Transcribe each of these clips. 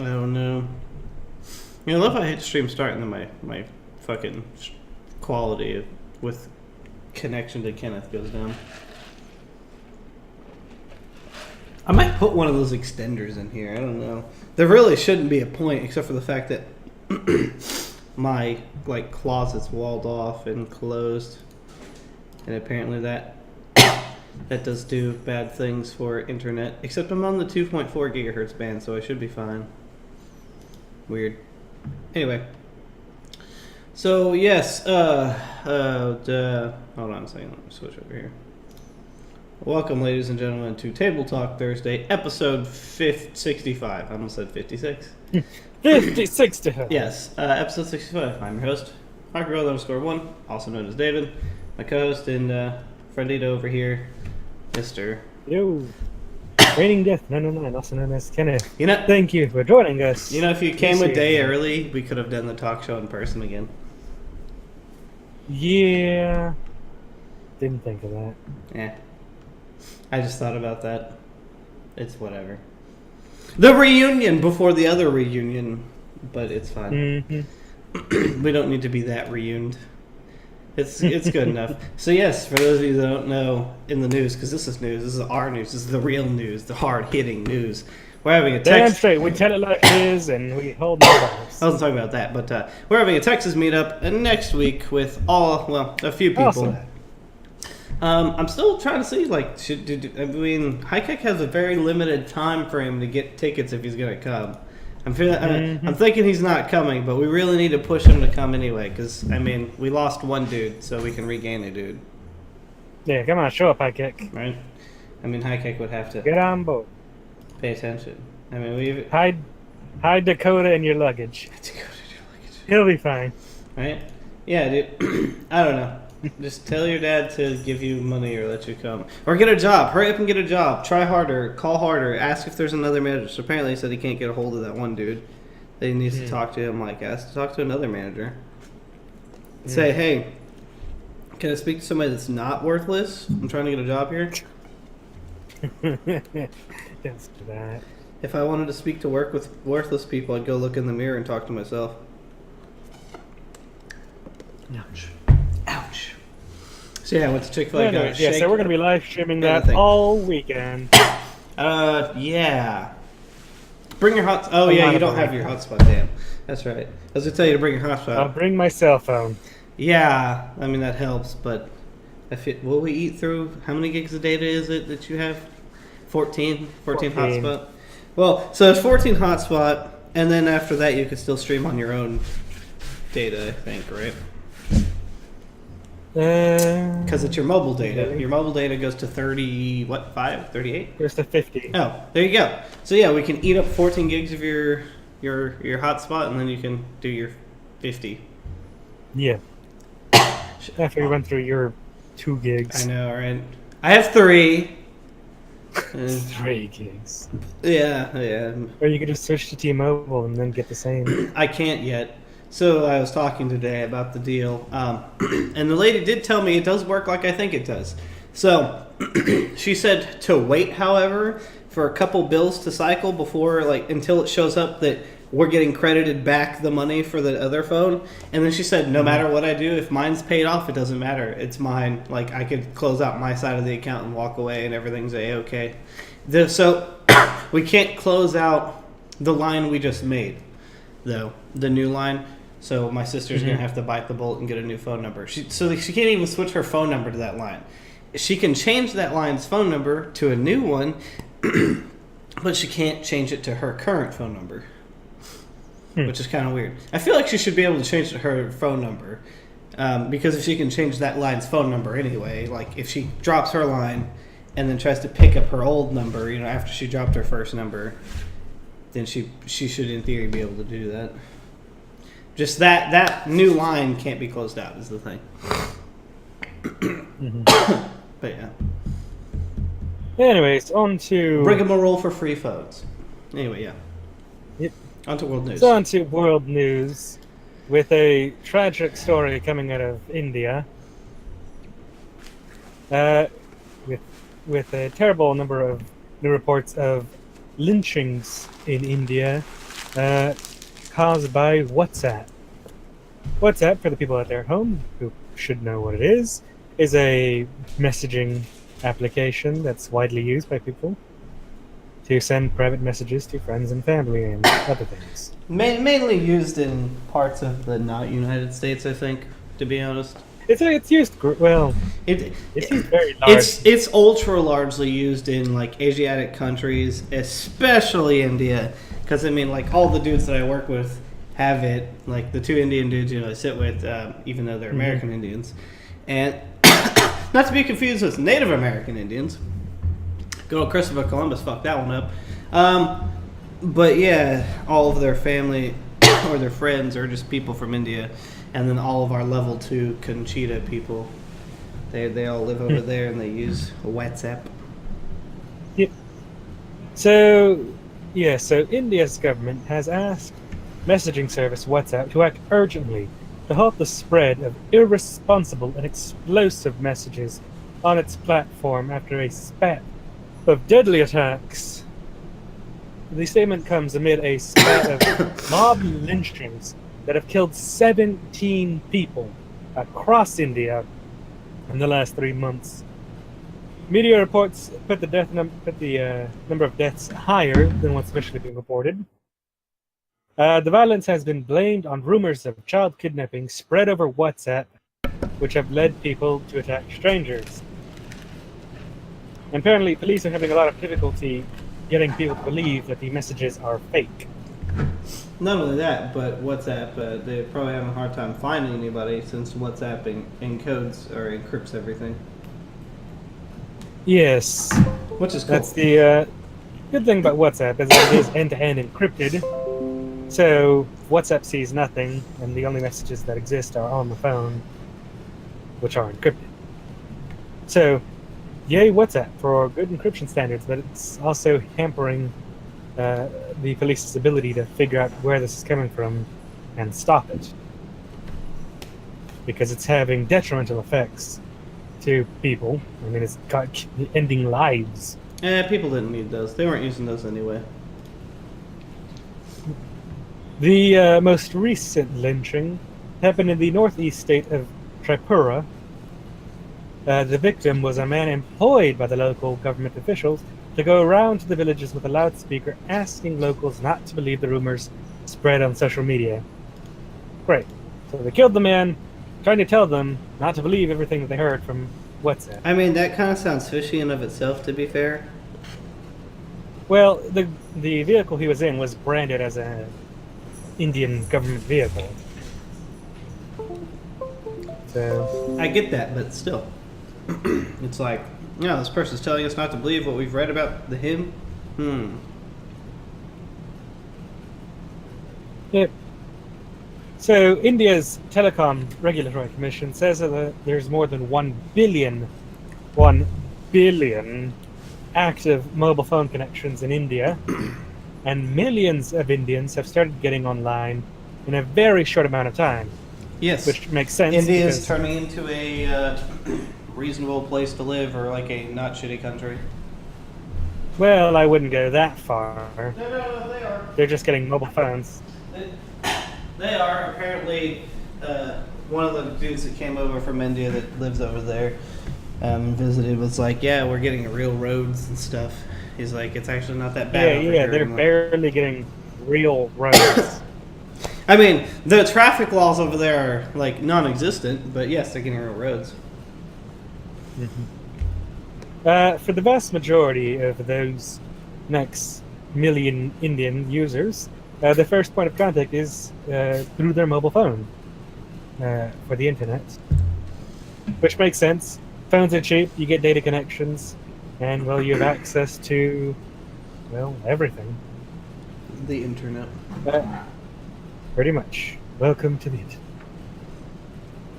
I don't know. You know, I love how I hit stream start and then my fucking quality with connection to Kenneth goes down. I might put one of those extenders in here. I don't know. There really shouldn't be a point except for the fact that my closet's walled off and closed, and apparently that does do bad things for internet. Except I'm on the 2.4 gigahertz band, so I should be fine. Weird. Anyway. So yes, hold on a second. Let me switch over here. Welcome, ladies and gentlemen, to Table Talk Thursday, episode 65. I almost said 56. 56 to her. Yes, episode 65. I'm your host, MarkGirl_1, also known as David. My co-host and friendito over here, Mr. Yo. Raining Death 909, also known as Kenneth. You know, thank you for joining us. You know, if you came a day early, we could have done the talk show in person again. Yeah. Didn't think of that. Yeah. I just thought about that. It's whatever. The reunion before the other reunion, but it's fine. Mm-hmm. We don't need to be that reuned. It's good enough. So yes, for those of you that don't know, in the news, because this is news, this is our news, this is the real news, the hard-hitting news. We're having a Damn Texas... straight, we tell it like it is, and we hold no bounds. I wasn't talking about that, but we're having a Texas meetup next week with a few people. Awesome. I'm still trying to see, High Kick has a very limited time frame to get tickets if he's going to come. I'm thinking he's not coming, but we really need to push him to come anyway, because, we lost one dude, so we can regain a dude. Yeah, come on, show up, High Kick. Right? High Kick would have to get on board. Pay attention. Hide Dakota in your luggage. He'll be fine. Right? Yeah, dude. I don't know. Just tell your dad to give you money or let you come. Or get a job. Hurry up and get a job. Try harder. Call harder. Ask if there's another manager. So apparently he said he can't get a hold of that one dude. That he needs to talk to him. Ask to talk to another manager. Say, hey, can I speak to somebody that's not worthless? I'm trying to get a job here. Yes, to that. If I wanted to speak to work with worthless people, I'd go look in the mirror and talk to myself. Ouch. Ouch. So yeah, I went to Chick-fil-A. Yeah, so we're going to be live streaming that all weekend. Yeah. Bring your hot... Oh, yeah, you don't have your hotspot, damn. That's right. I was going to tell you to bring your hotspot. I'll bring my cell phone. Yeah, that helps, but... will we eat through... How many gigs of data is it that you have? 14 hotspot? Well, so there's 14 hotspot, and then after that you can still stream on your own data, I think, right? Because it's your mobile data. Really? Your mobile data goes to 38? Goes to 50. Oh, there you go. So yeah, we can eat up 14 gigs of your hotspot, and then you can do your 50. Yeah. After you went through your 2 gigs. I know, right? I have 3. 3 gigs. Yeah. Or you could just switch to T-Mobile and then get the same. I can't yet. So I was talking today about the deal, and the lady did tell me it does work like I think it does. So she said to wait, however, for a couple bills to cycle before, until it shows up that we're getting credited back the money for the other phone. And then she said, no matter what I do, if mine's paid off, it doesn't matter. It's mine. I could close out my side of the account and walk away, and everything's A-okay. So we can't close out the line we just made, though, the new line. So my sister's going to have to bite the bullet and get a new phone number. She can't even switch her phone number to that line. She can change that line's phone number to a new one, but she can't change it to her current phone number, which is kind of weird. I feel like she should be able to change her phone number, because if she can change that line's phone number anyway, if she drops her line and then tries to pick up her old number, after she dropped her first number, then she should in theory be able to do that. Just that new line can't be closed out is the thing. But yeah. Anyways, on to... Rigmarole for free phones. Anyway, yeah. Yep. On to world news. So on to world news with a tragic story coming out of India. With a terrible number of new reports of lynchings in India. caused by WhatsApp. WhatsApp, for the people out there at home who should know what it is a messaging application that's widely used by people to send private messages to friends and family and other things. Mainly used in parts of the not United States, I think, to be honest. It's used well. It's used very large. It's ultra largely used in like Asiatic countries, especially India, because I mean, like all the dudes that I work with have it. Like the two Indian dudes, I sit with, even though they're American Indians, and not to be confused with Native American Indians. Good old Christopher Columbus fucked that one up. But yeah, all of their family or their friends are just people from India. And then all of our level 2 Conchita people, they all live over there and they use WhatsApp. Yep. So India's government has asked messaging service WhatsApp to act urgently to halt the spread of irresponsible and explosive messages on its platform after a spat of deadly attacks. The statement comes amid a spat of mob lynchings that have killed 17 people across India in the last 3 months. Media reports put the number of deaths higher than what's officially been reported. The violence has been blamed on rumors of child kidnapping spread over WhatsApp, which have led people to attack strangers. And apparently, police are having a lot of difficulty getting people to believe that the messages are fake. Not only that, but WhatsApp, they're probably having a hard time finding anybody since WhatsApp encodes or encrypts everything. Yes. Which is cool. That's the good thing about WhatsApp is that it is end-to-end encrypted. So WhatsApp sees nothing, and the only messages that exist are on the phone, which are encrypted. So, yay WhatsApp for good encryption standards, but it's also hampering the police's ability to figure out where this is coming from and stop it, because it's having detrimental effects to people. I mean, it's ending lives. People didn't need those. They weren't using those anyway. The most recent lynching happened in the northeast state of Tripura. The victim was a man employed by the local government officials to go around to the villages with a loudspeaker asking locals not to believe the rumors spread on social media. Great. So they killed the man, trying to tell them not to believe everything that they heard from WhatsApp. I mean, that kind of sounds fishy in of itself, to be fair. Well, the vehicle he was in was branded as an Indian government vehicle. So I get that, but still. It's like, this person's telling us not to believe what we've read about him. Yep. So India's Telecom Regulatory Commission says that there's more than 1 billion active mobile phone connections in India, and millions of Indians have started getting online in a very short amount of time. Yes. Which makes sense. India is turning into a reasonable place to live, or like a not shitty country. Well, I wouldn't go that far. No, they are. They're just getting mobile phones. They are. Apparently, one of the dudes that came over from India that lives over there and visited was like, yeah, we're getting real roads and stuff. He's like, it's actually not that bad over here they're anymore. barely getting real roads. I mean, the traffic laws over there are like non-existent, but yes, they're getting real roads. For the vast majority of those next million Indian users, the first point of contact is through their mobile phone for the internet, which makes sense. Phones are cheap, you get data connections, and well, you have access to, well, everything. The internet. Pretty much. Welcome to the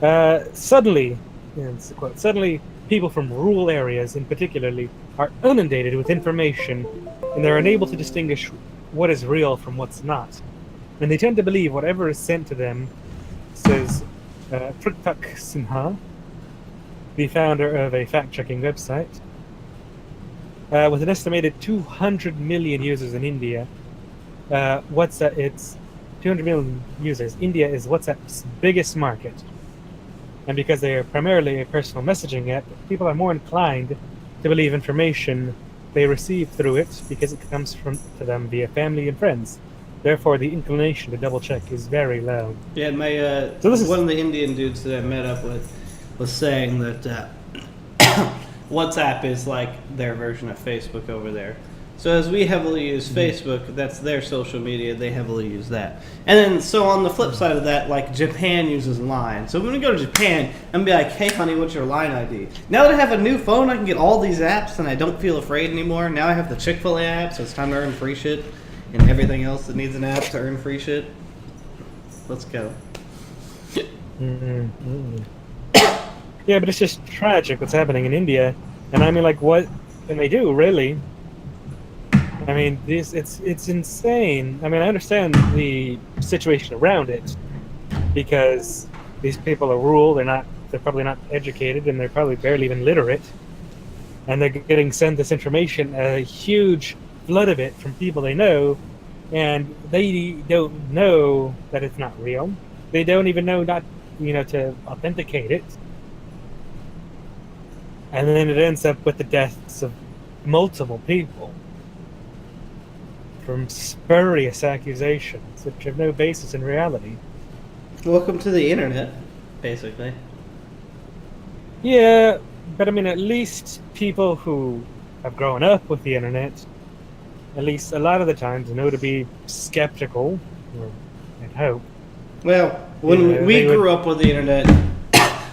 internet. Suddenly, and it's a quote, suddenly people from rural areas in particularly are inundated with information, and they're unable to distinguish what is real from what's not. And they tend to believe whatever is sent to them, says Pritak Sinha, the founder of a fact-checking website. With an estimated 200 million users in India, WhatsApp, it's 200 million users. India is WhatsApp's biggest market. And because they are primarily a personal messaging app, people are more inclined to believe information they receive through it because it comes to them via family and friends. Therefore, the inclination to double check is very low. Yeah, my So this is- one of the Indian dudes that I met up with was saying that WhatsApp is like their version of Facebook over there. So as we heavily use Facebook, that's their social media. They heavily use that. And then, so on the flip side of that, like Japan uses Line. So when we go to Japan, I'm gonna be like, "Hey, honey, what's your Line ID?" Now that I have a new phone, I can get all these apps, and I don't feel afraid anymore. Now I have the Chick-fil-A app, so it's time to earn free shit, and everything else that needs an app to earn free shit. Let's go. Yeah, but it's just tragic what's happening in India. And I mean, like, what can they do, really? I mean, it's insane. I mean, I understand the situation around it because these people are rural. They're probably not educated, and they're probably barely even literate. And they're getting sent this information, a huge flood of it from people they know, and they don't know that it's not real. They don't even know to authenticate it. And then it ends up with the deaths of multiple people from spurious accusations which have no basis in reality. Welcome to the internet, basically. Yeah, but I mean, at least people who have grown up with the internet, at least a lot of the times, know to be skeptical, or I'd hope. Well, when we grew up with the internet,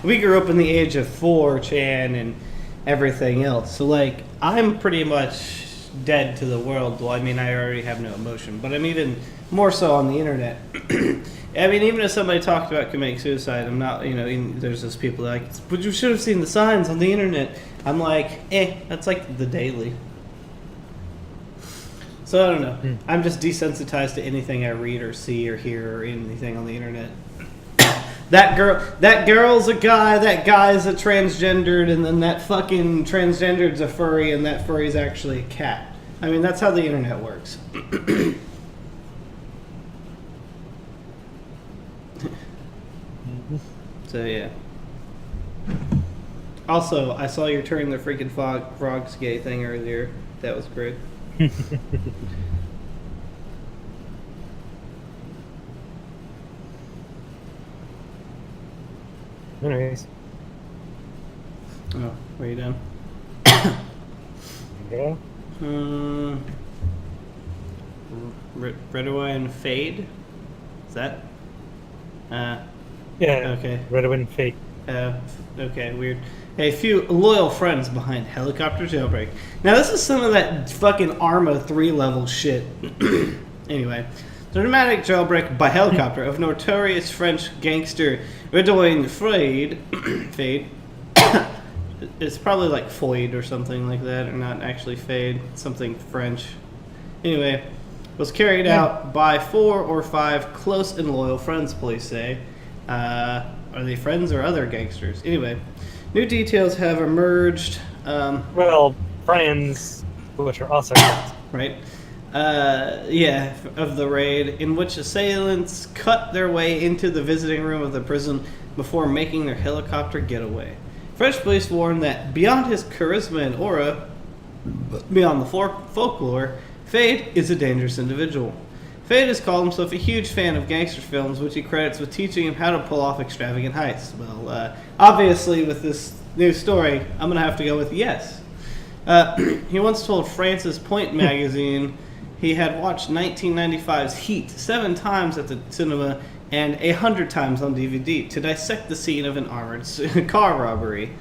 we grew up in the age of 4chan and everything else. So, like, I'm pretty much dead to the world. Well, I mean, I already have no emotion, but I'm even more so on the internet. I mean, even if somebody talked about committing suicide, I'm not, there's those people that are like, but you should have seen the signs on the internet. I'm like, that's like the daily. So I don't know. I'm just desensitized to anything I read or see or hear or anything on the internet. That girl's a guy, that guy's a transgendered, and then that fucking transgendered's a furry, and that furry's actually a cat. I mean, that's how the internet works. So, yeah. Also, I saw you turning the freaking frogs gay thing earlier. That was great. Anyways. Oh, where are you down? Yeah. Red, Away, and Fade? Is that? Yeah. Okay. Redwin fake. Okay, weird. A few loyal friends behind helicopter jailbreak. Now, this is some of that fucking Arma 3 level shit. Anyway, the dramatic jailbreak by helicopter of notorious French gangster Redouane Fade. It's probably like Foyd or something like that, or not actually Fade, something French. Anyway, was carried out by 4 or 5 close and loyal friends, police say. Are they friends or other gangsters? Anyway, new details have emerged. Well, friends, which are also friends. Right? Of the raid, in which assailants cut their way into the visiting room of the prison before making their helicopter getaway. French police warn that beyond his charisma and aura, beyond the folklore, Fade is a dangerous individual. Fade has called himself a huge fan of gangster films, which he credits with teaching him how to pull off extravagant heists. Well, obviously, with this new story, I'm going to have to go with yes. He once told France's Point magazine he had watched 1995's Heat 7 times at the cinema and 100 times on DVD to dissect the scene of an armored car robbery.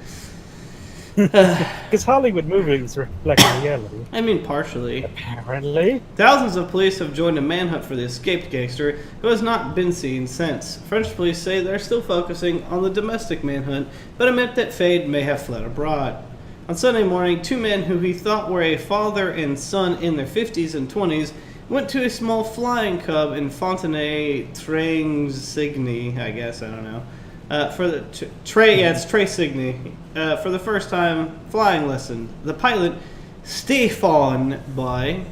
Because Hollywood movies reflect reality. I mean, partially. Apparently. Thousands of police have joined a manhunt for the escaped gangster who has not been seen since. French police say they're still focusing on the domestic manhunt, but admit that Fade may have fled abroad. On Sunday morning, 2 men who he thought were a father and son in their 50s and 20s went to a small flying club in Fontenay-Trésigny, I guess, I don't know. It's Trésigny. For the first time flying lesson. The pilot, Stéphane Boy,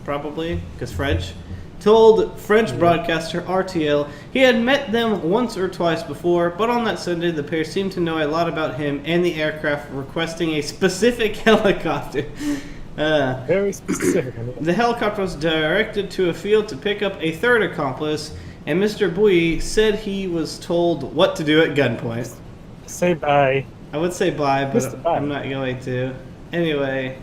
probably, because French, told French broadcaster RTL he had met them once or twice before, but on that Sunday the pair seemed to know a lot about him and the aircraft, requesting a specific helicopter. Very specific. The helicopter was directed to a field to pick up a third accomplice, and Mr. Bouy said he was told what to do at gunpoint. Say bye. I would say bye, but Mr. Bye. I'm not going to. Anyway,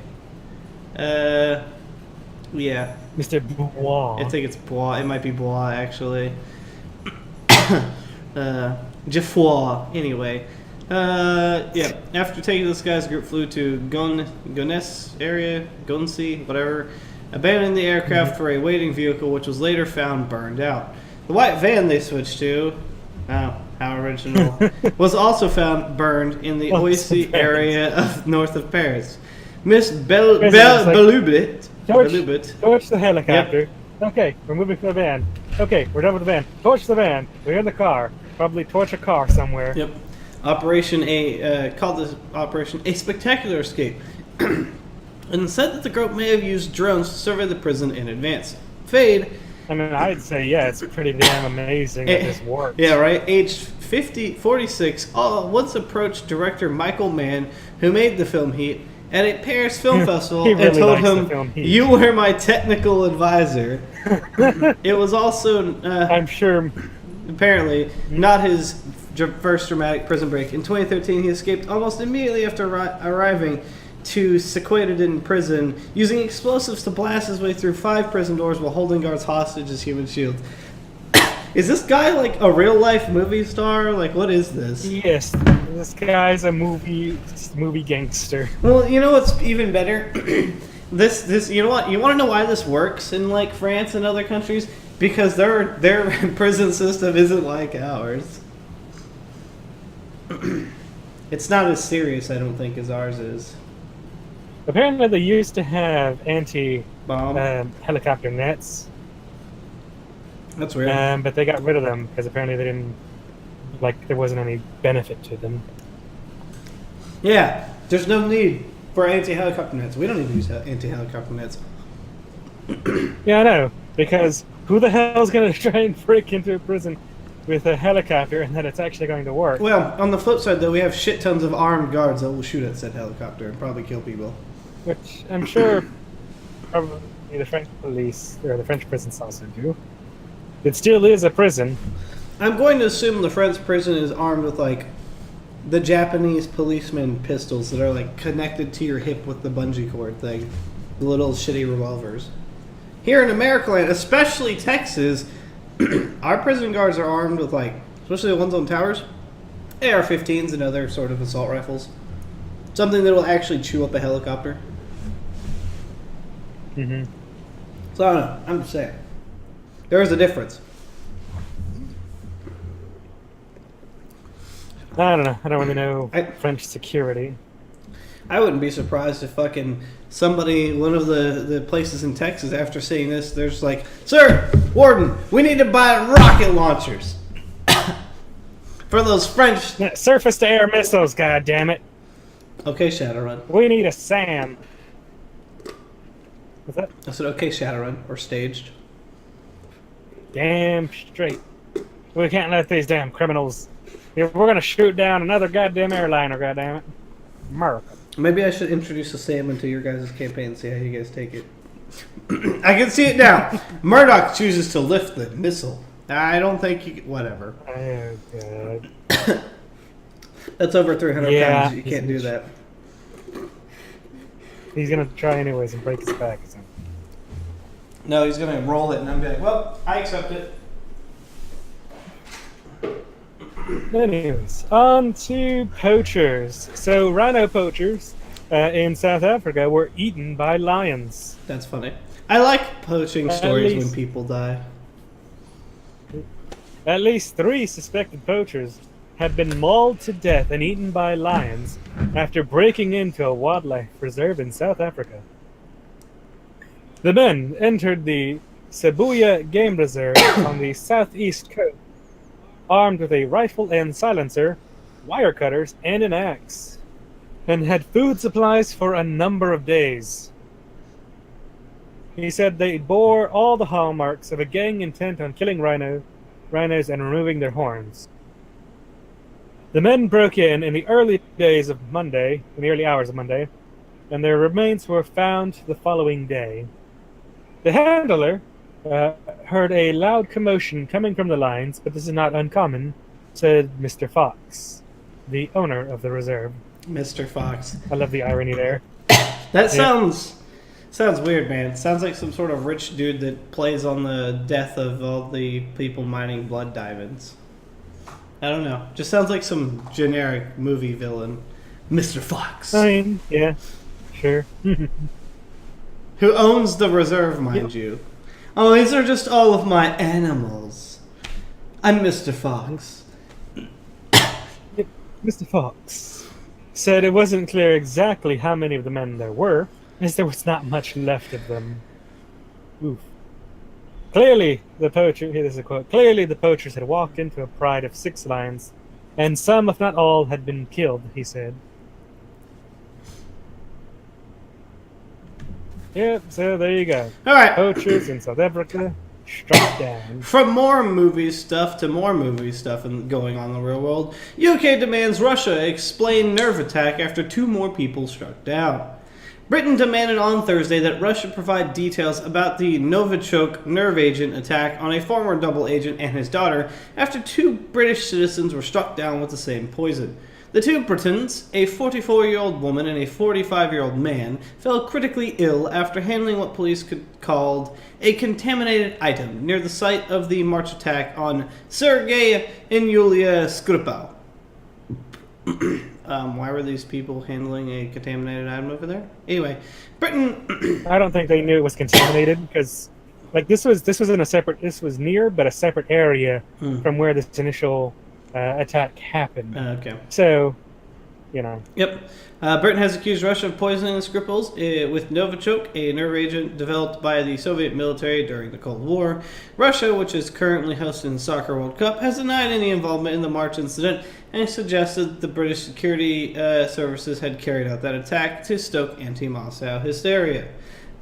yeah. Mr. Bois. I think it's Bois. It might be Bois, actually. Geoffroy. Anyway. Yeah. After taking this guy's group flew to Gonesse area, Gonsi, whatever, abandoning the aircraft for a waiting vehicle, which was later found burned out. The white van they switched to, oh, how original, was also found burned in the Oisy area of north of Paris. Miss Belubit. Torch the helicopter. Yep. Okay, we're moving to the van. Okay, we're done with the van. Torch the van. We're in the car. Probably torch a car somewhere. Yep. Called this Operation A Spectacular Escape. And said that the group may have used drones to survey the prison in advance. Fade. I mean, I'd say, yeah, it's pretty damn amazing that this works. Yeah, right? Aged 46, once approached director Michael Mann, who made the film Heat, at a Paris Film Festival really and told him, "You were my technical advisor." It was also, I'm sure, apparently, not his first dramatic prison break. In 2013, he escaped almost immediately after arriving to Sequedin prison, using explosives to blast his way through 5 prison doors while holding guards hostage as human shields. Is this guy like a real life movie star? Like, what is this? Yes, this guy's a movie gangster. Well, you know what's even better? this you know what? You want to know why this works in like France and other countries? Because their prison system isn't like ours. It's not as serious, I don't think, as ours is. Apparently, they used to have Bomb. Helicopter nets. That's weird. But they got rid of them because apparently they didn't, there wasn't any benefit to them. Yeah, there's no need for anti-helicopter nets. We don't need to use anti-helicopter nets. Yeah, I know. Because who the hell's going to try and break into a prison with a helicopter and that it's actually going to work? Well, on the flip side, though, we have shit tons of armed guards that will shoot at said helicopter and probably kill people. Which I'm sure probably the French police or the French prisons also do. It still is a prison. I'm going to assume the French prison is armed with, like, the Japanese policeman pistols that are, like, connected to your hip with the bungee cord thing. The little shitty revolvers. Here in America, especially Texas, our prison guards are armed with, like, especially the ones on towers, AR-15s and other sort of assault rifles. Something that will actually chew up a helicopter. Mm-hmm. So I don't know. I'm just saying. There is a difference. I don't know. I don't really know French security. I wouldn't be surprised if fucking somebody, one of the places in Texas, after seeing this, they're just like, "Sir, Warden, we need to buy rocket launchers for those French surface-to-air missiles. God damn it! Okay, Shadowrun. We need a SAM." What's that? I said, "Okay, Shadowrun," or staged. Damn straight. We can't let these damn criminals. We're gonna shoot down another goddamn airliner. Goddamn it, America. Maybe I should introduce a SAM into your guys' campaign and see how you guys take it. I can see it now. Murdoch chooses to lift the missile. I don't think you... Whatever. Oh, God. That's over 300 pounds. You can't do that. He's going to try anyways and break his back. So. No, he's going to roll it and I'm like, well, I accept it. Anyways, on to poachers. So, rhino poachers in South Africa were eaten by lions. That's funny. I like poaching stories when people die. At least 3 suspected poachers have been mauled to death and eaten by lions after breaking into a wildlife reserve in South Africa. The men entered the Sibuya Game Reserve on the southeast coast, armed with a rifle and silencer, wire cutters, and an axe, and had food supplies for a number of days. He said they bore all the hallmarks of a gang intent on killing rhinos and removing their horns. The men broke in the early hours of Monday, and their remains were found the following day. The handler heard a loud commotion coming from the lines, but this is not uncommon, said Mr. Fox, the owner of the reserve. Mr. Fox. I love the irony there. That sounds weird, man. It sounds like some sort of rich dude that plays on the death of all the people mining blood diamonds. I don't know. Just sounds like some generic movie villain. Mr. Fox. I mean, yeah, sure. Who owns the reserve, mind you. Oh, these are just all of my animals. I'm Mr. Fox. Mr. Fox said it wasn't clear exactly how many of the men there were, as there was not much left of them. Oof. Clearly, this is a quote, clearly the poachers had walked into a pride of 6 lions, and some, if not all, had been killed, he said. Yep, so there you go. All right. Poachers in South Africa struck down. From more movie stuff to more movie stuff going on in the real world, UK demands Russia explain nerve attack after 2 more people struck down. Britain demanded on Thursday that Russia provide details about the Novichok nerve agent attack on a former double agent and his daughter after 2 British citizens were struck down with the same poison. The 2 Britons, a 44-year-old woman and a 45-year-old man, fell critically ill after handling what police called a contaminated item near the site of the March attack on Sergei and Yulia Skripal. Why were these people handling a contaminated item over there? Anyway, Britain. I don't think they knew it was contaminated because, like, this was near but a separate area from where this initial attack happened. Okay. So, you know. Yep. Britain has accused Russia of poisoning the Skripals with Novichok, a nerve agent developed by the Soviet military during the Cold War. Russia, which is currently hosting the Soccer World Cup, has denied any involvement in the March incident and suggested the British security services had carried out that attack to stoke anti-Moscow hysteria.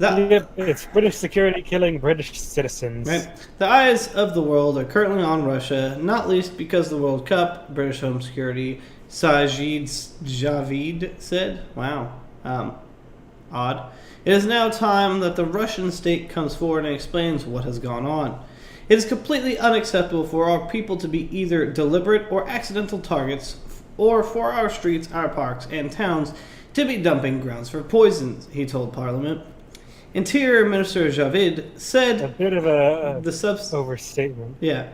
It's British security killing British citizens. Right. The eyes of the world are currently on Russia, not least because the World Cup, British Home Security Sajid Javid said. Wow. Odd. It is now time that the Russian state comes forward and explains what has gone on. It is completely unacceptable for our people to be either deliberate or accidental targets, or for our streets, our parks, and towns to be dumping grounds for poisons, he told Parliament. Interior Minister Javid said a bit of overstatement. Yeah.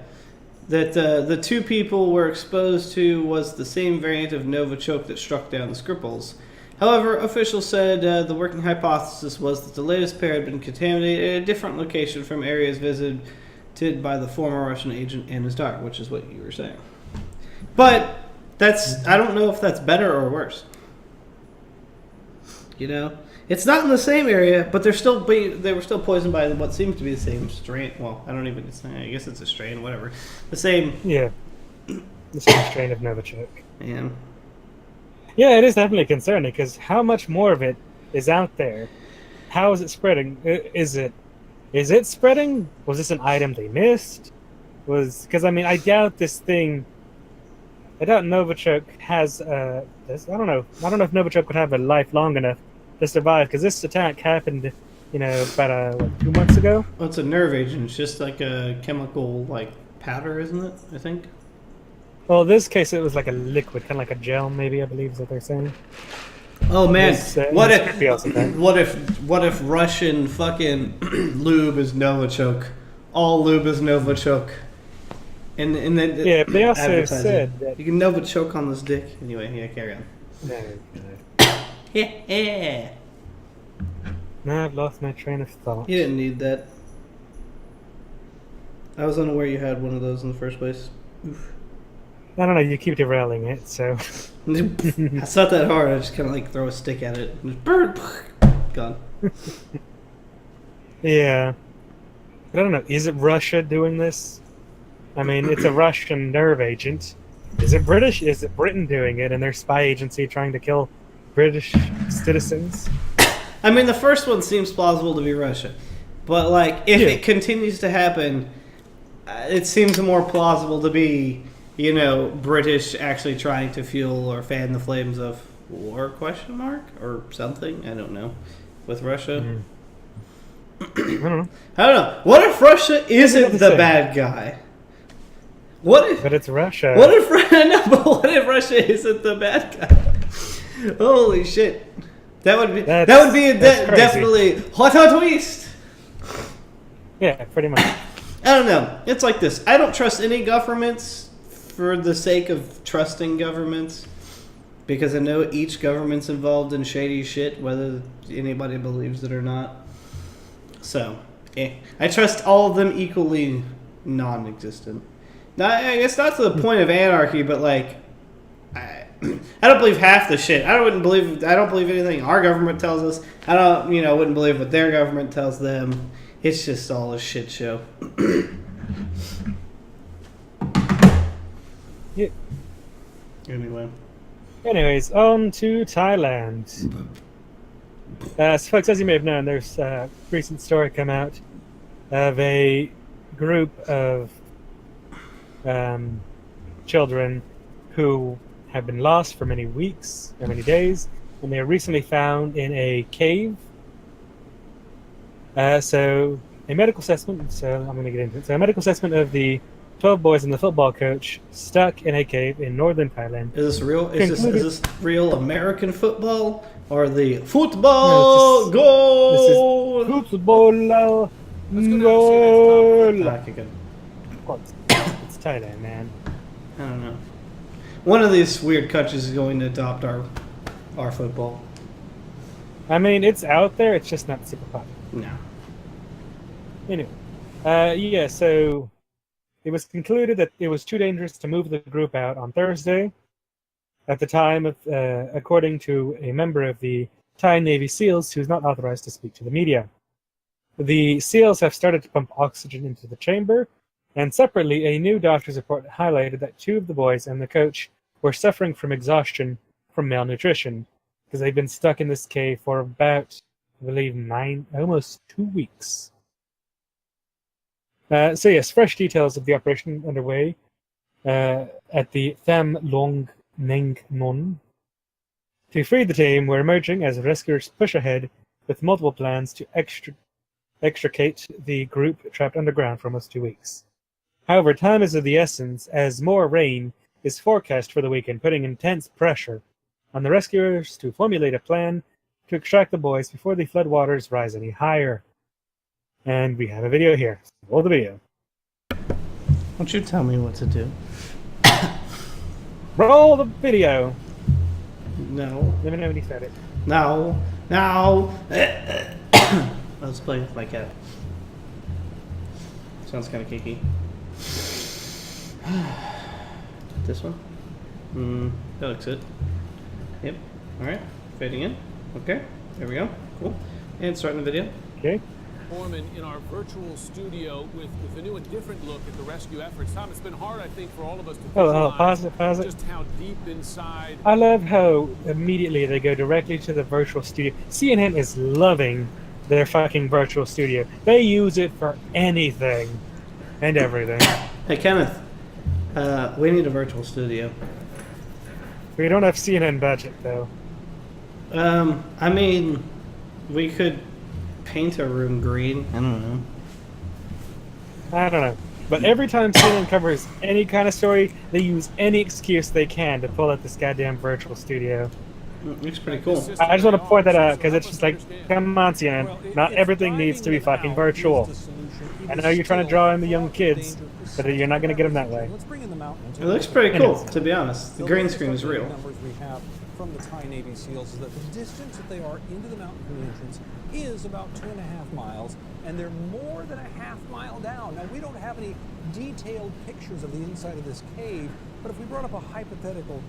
That the 2 people were exposed to was the same variant of Novichok that struck down the Skripals. However, officials said the working hypothesis was that the latest pair had been contaminated at a different location from areas visited by the former Russian agent and his daughter, which is what you were saying. But I don't know if that's better or worse. You know? It's not in the same area, but they were still poisoned by what seems to be the same strain. Well, I guess it's a strain, whatever. The same. Yeah. The same strain of Novichok. Man. Yeah, it is definitely concerning because how much more of it is out there? How is it spreading? Is it spreading? Was this an item they missed? Because I doubt Novichok has. I don't know if Novichok would have a life long enough to survive, because this attack happened, about 2 months ago. Well, it's a nerve agent. It's just like a chemical, powder, isn't it? I think. Well, in this case, it was like a liquid, kind of like a gel, maybe. I believe is what they're saying. Oh man, what if Russian fucking lube is Novichok? All lube is Novichok. And then they also said that you can Novichok on this dick. Anyway, yeah, carry on. No. Yeah. Now I've lost my train of thought. You didn't need that. I was unaware you had one of those in the first place. Oof. I don't know, you keep derailing it, so... It's not that hard, I just kind of throw a stick at it. And just gone. Yeah. I don't know, is it Russia doing this? It's a Russian nerve agent. Is it British? Is it Britain doing it and their spy agency trying to kill British citizens? The first one seems plausible to be Russia. But like, if Yeah. it continues to happen, it seems more plausible to be, British actually trying to fuel or fan the flames of war? Question mark or something? I don't know. With Russia. I don't know. I don't know. What if Russia isn't the bad guy? What if? But it's Russia. What if? I know, but what if Russia isn't the bad guy? Holy shit! That would be definitely hot twist. Yeah, pretty much. I don't know. It's like this. I don't trust any governments for the sake of trusting governments, because I know each government's involved in shady shit, whether anybody believes it or not. So, I trust all of them equally non-existent. Now, I guess not to the point of anarchy, but like, I don't believe half the shit. I don't believe anything our government tells us. I don't, wouldn't believe what their government tells them. It's just all a shit show. Yeah. Anyway. Anyways, on to Thailand. So folks, as you may have known, there's a recent story come out of a group of children who have been lost for many weeks or many days, and they were recently found in a cave. So a medical assessment. So I'm going to get into it. So a medical assessment of the 12 boys and the football coach stuck in a cave in northern Thailand. Is this real? Is this real American football or the football goal? This is football goal. Okay, good. It's Thailand, man. I don't know. One of these weird countries is going to adopt our football. I mean, it's out there. It's just not super popular. No. Anyway, so it was concluded that it was too dangerous to move the group out on Thursday. At the time, according to a member of the Thai Navy SEALs who's not authorized to speak to the media. The SEALs have started to pump oxygen into the chamber, and separately, a new doctor's report highlighted that 2 of the boys and the coach were suffering from exhaustion from malnutrition, because they've been stuck in this cave for about, I believe, almost 2 weeks. So yes, fresh details of the operation underway at the Tham Long Neng Non. To free the team, we're emerging as rescuers push ahead with multiple plans to extricate the group trapped underground for almost 2 weeks. However, time is of the essence as more rain is forecast for the weekend, putting intense pressure on the rescuers to formulate a plan to extract the boys before the floodwaters rise any higher. And we have a video here. Roll the video. Don't you tell me what to do. Roll the video. No. Let me know when you start it. No. Let's play with my cat. Sounds kind of kinky. This one? That looks good. Yep. Alright. Fading in. Okay. There we go. Cool. And starting the video. Okay. Foreman in our virtual studio with a new and different look at the rescue efforts. Tom, it's been hard, I think, for all of us to pause visualize it. just how deep inside. I love how immediately they go directly to the virtual studio. CNN is loving their fucking virtual studio. They use it for anything and everything. Hey, Kenneth. We need a virtual studio. We don't have CNN budget, though. I mean, we could paint a room green. I don't know. But every time CNN covers any kind of story, they use any excuse they can to pull out this goddamn virtual studio. Looks pretty cool. I just want to point that out because it's just like, come on, CNN. Not everything needs to be fucking virtual. I know you're trying to draw in the young kids, but you're not going to get them that way. It looks pretty cool, to be honest. The green screen is real. We have from the Thai Navy SEALs is that the distance that they are into the mountain from the entrance is about 2.5 miles, and they're more than a half mile down. Now, we don't have any detailed pictures of the inside of this cave, but if we brought up a hypothetical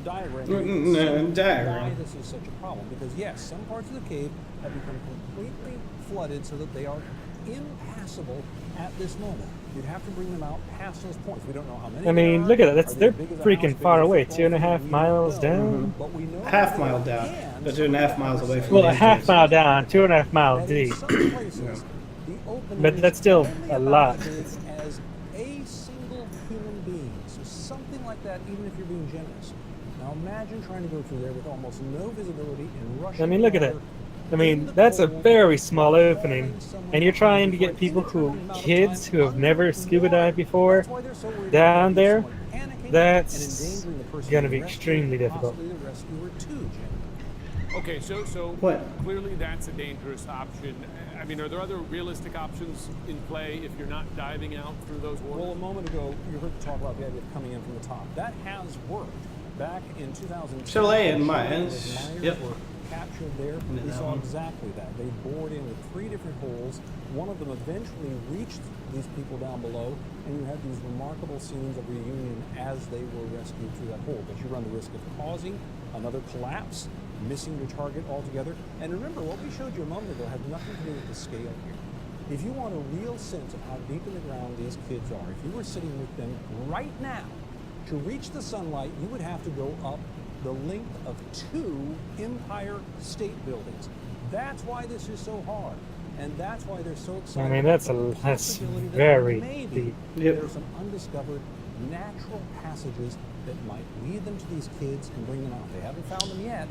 diagram, why this is such a problem. Because yes, some parts of the cave have become completely flooded so that they are impassable at this moment. You'd have to bring them out past those points. We don't know how many. I mean, look at that. They're freaking far away. 2.5 miles down. Half mile down. They're 2.5 miles away from Well, the a half mile down, 2.5 miles deep. The openings But that's still only a about lot. as big as a single human being. So something like that, even if you're being generous. Now imagine trying to go through there with almost no visibility and rushing I mean, look at water it. I mean, in the that's a cold, very small opening, hauling someone and you're trying to before get people any determined amount of kids time who have never scuba underwater. dived before, That's why they're so worried down about there. someone panicking That's and endangering the person gonna being be rescued, extremely and difficult. possibly the rescuer too, Jim. Okay, so What? clearly that's a dangerous option. I mean, are there other realistic options in play if you're not diving out through those waters? Well, a moment ago, you heard talk about the idea of coming in from the top. That has worked. Back in 2002, Chile and Mayans. miners Yep. were captured there. Into We that saw one. exactly that. They bored in with 3 different holes. One of them eventually reached these people down below, and you had these remarkable scenes of reunion as they were rescued through that hole. But you run the risk of causing another collapse, missing your target altogether. And remember, what we showed you a moment ago had nothing to do with the scale here. If you want a real sense of how deep in the ground these kids are, if you were sitting with them right now, to reach the sunlight, you would have to go up the length of 2 Empire State Buildings. That's why this is so hard, and that's why they're so excited. I mean, that's about the that's possibility that very maybe deep. Yep. there are some undiscovered natural passages that might lead them to these kids and bring them out. They haven't found them yet.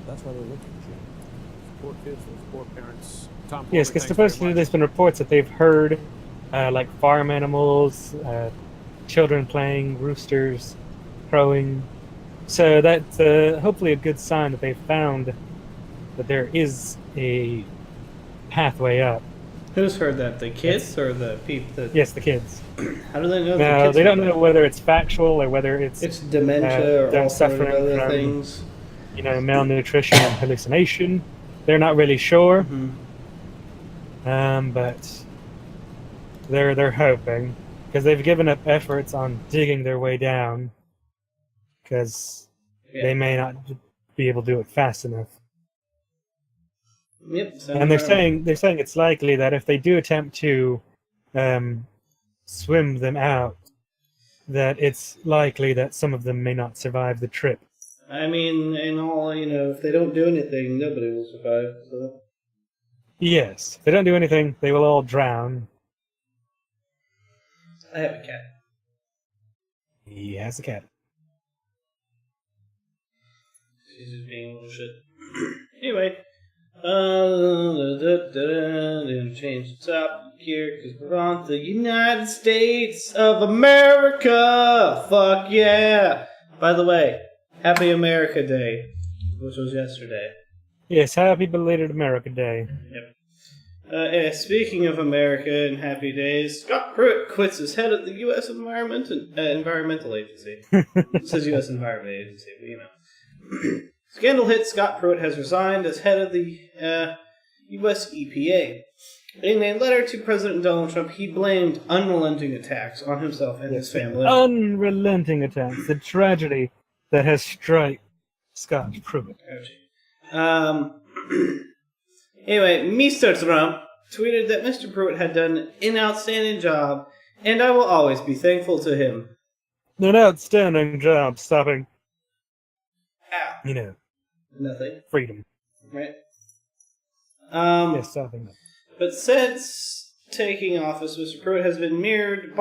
That's why they're looking, Jim. Poor kids, those poor parents. Tom, Yes, Porter, because thanks supposedly very there's much. been reports that they've heard, like farm animals, children playing, roosters crowing. So that's hopefully a good sign that they found that there is a pathway up. Who's heard that? The kids or the people? Yes, the kids. How do they know? the Now kids they don't heard know that? whether it's factual or whether it's It's dementia or them all sorts of suffering other from, things. malnutrition and hallucination. They're not really sure, Mhm. but they're hoping because they've given up efforts on digging their way down because Yeah. they may not be able to do it fast enough. Yep. And they're saying it's likely that if they do attempt to swim them out, that it's likely that some of them may not survive the trip. I mean, and all if they don't do anything, nobody will survive. So Yes, if they don't do anything, they will all drown. I have a cat. He has a cat. She's just being a little shit. Anyway, change the topic here because we're on the United States of America. Fuck yeah! By the way, Happy America Day, which was yesterday. Yes, happy belated America Day. Yep. Speaking of America and happy days, Scott Pruitt quits as head of the U.S. Environmental Agency. It says U.S. Environment Agency, but Scandal hit Scott Pruitt has resigned as head of the U.S. EPA. In a letter to President Donald Trump, he blamed unrelenting attacks on himself and his family. Unrelenting attacks, the tragedy that has struck Scott Pruitt. Anyway, Mr. Trump tweeted that Mr. Pruitt had done an outstanding job, and I will always be thankful to him. An outstanding job stopping, Nothing. freedom. Right? Yes, stopping that. But since taking office, Mr. Pruitt has been mirrored in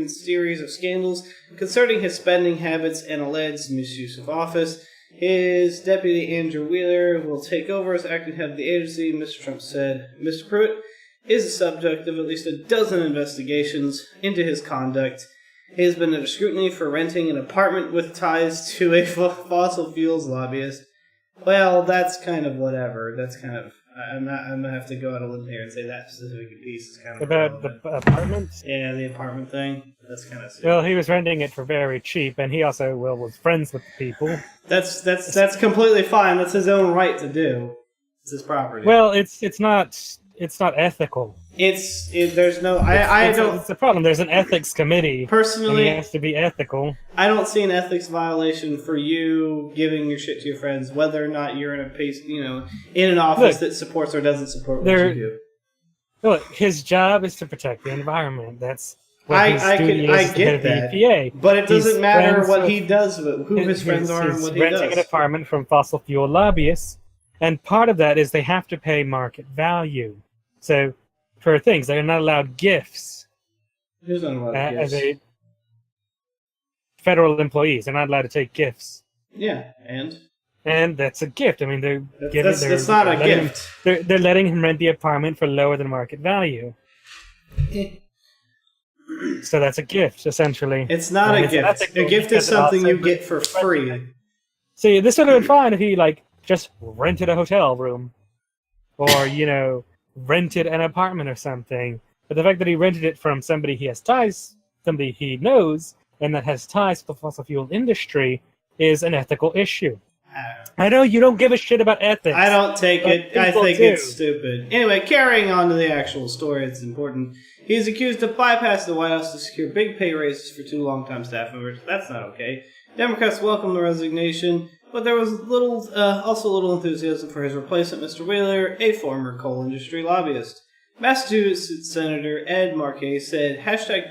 a series of scandals concerning his spending habits and alleged misuse of office. His deputy, Andrew Wheeler, will take over as acting head of the agency, Mr. Trump said. Mr. Pruitt is the subject of at least a dozen investigations into his conduct. He has been under scrutiny for renting an apartment with ties to a fossil fuels lobbyist. Well, that's kind of whatever. That's kind of... I'm gonna have to go out a limb here and say that specific piece is kind of About irrelevant. the apartment? Yeah, the apartment thing. That's kind of stupid. Well, he was renting it for very cheap, and he also was friends with the people. That's completely fine. That's his own right to do. It's his property. Well, it's not ethical. There's no I don't It's a problem. There's an ethics committee, and personally. he has to be ethical. I don't see an ethics violation for you giving your shit to your friends, whether or not you're in in an office that supports or doesn't support what you do. Look, his job is to protect the environment. That's what I his duty is as the head get of the that, EPA. but it doesn't He's matter friends what with- he does, who his friends are, and he's what he renting does. an apartment from fossil fuel lobbyists, and part of that is they have to pay market value. So, for things, they're not allowed gifts Who's not allowed as gifts? a federal employees. They're not allowed to take gifts. Yeah, and And that's a gift. I mean, they're that's not a letting gift. they're letting him rent the apartment for lower than market value. So that's a gift, essentially. It's not And a it's gift. ethical A gift because is it something also you get brings for free. free. See, this would have been fine if he just rented a hotel room, or rented an apartment or something. But the fact that he rented it from somebody he has ties, somebody he knows, and that has ties to the fossil fuel industry is an ethical issue. I know you don't give a shit about ethics. I don't take but it. I people think do. it's stupid. Anyway, carrying on to the actual story, it's important. He's accused of bypassing the White House to secure big pay raises for 2 longtime staff members. That's not okay. Democrats welcomed the resignation, but there was also little enthusiasm for his replacement, Mr. Wheeler, a former coal industry lobbyist. Massachusetts Senator Ed Markey said,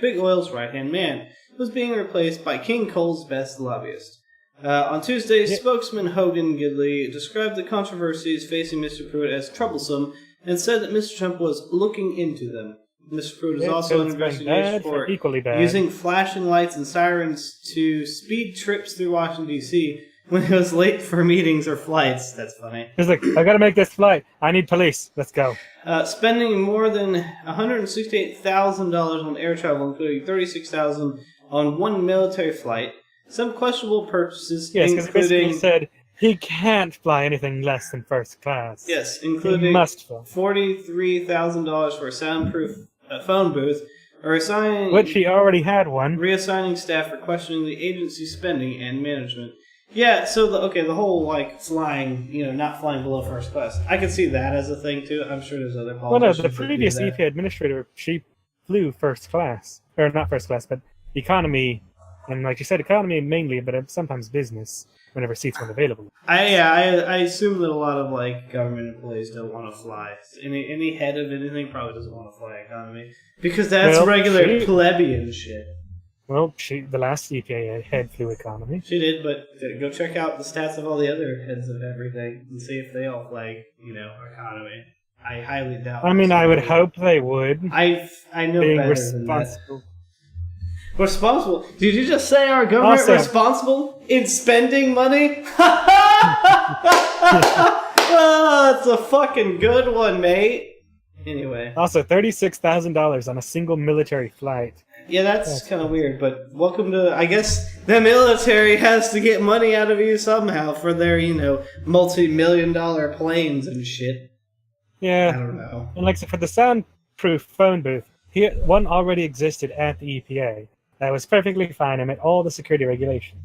#Big Oil's right-hand man was being replaced by King Coal's best lobbyist. On Tuesday, spokesman Hogan Gidley described the controversies facing Mr. Pruitt as troublesome and said that Mr. Trump was looking into them. Mr. Pruitt is also under investigation for equally bad. using flashing lights and sirens to speed trips through Washington, D.C. when he was late for meetings or flights. That's funny. He's like, I gotta make this flight. I need police. Let's go. Spending more than $168,000 on air travel, including $36,000 on one military flight. Some questionable purchases, Yes, because he basically including said he can't fly anything less than first class. yes, He including must fly. $43,000 for a soundproof phone booth, or reassigning Which he already had one. reassigning staff for questioning the agency's spending and management. Yeah, so the whole flying, not flying below first class. I could see that as a thing too. I'm sure there's other Well, no, politicians. the that do previous that. EPA administrator, she flew first class. Or not first class, but economy. And like you said, economy mainly, but sometimes business, whenever seats weren't available. I assume that a lot of government employees don't want to fly. Any head of anything probably doesn't want to fly economy because that's Well, regular she- plebeian shit. Well, the last EPA head flew economy. She did, but go check out the stats of all the other heads of everything and see if they all fly economy. I highly doubt. I mean, I would hope they would. I know Being better than that. responsible. Responsible? Did you just say our government Also- responsible in spending money? Oh, that's a fucking good one, mate. Anyway, Also, $36,000 on a single military flight. yeah, that's kind of weird, but welcome to, I guess, the military has to get money out of you somehow for their, multi-million-dollar planes and shit. I Yeah, don't know. and like I said, for the soundproof phone booth, one already existed at the EPA. That was perfectly fine and met all the security regulations.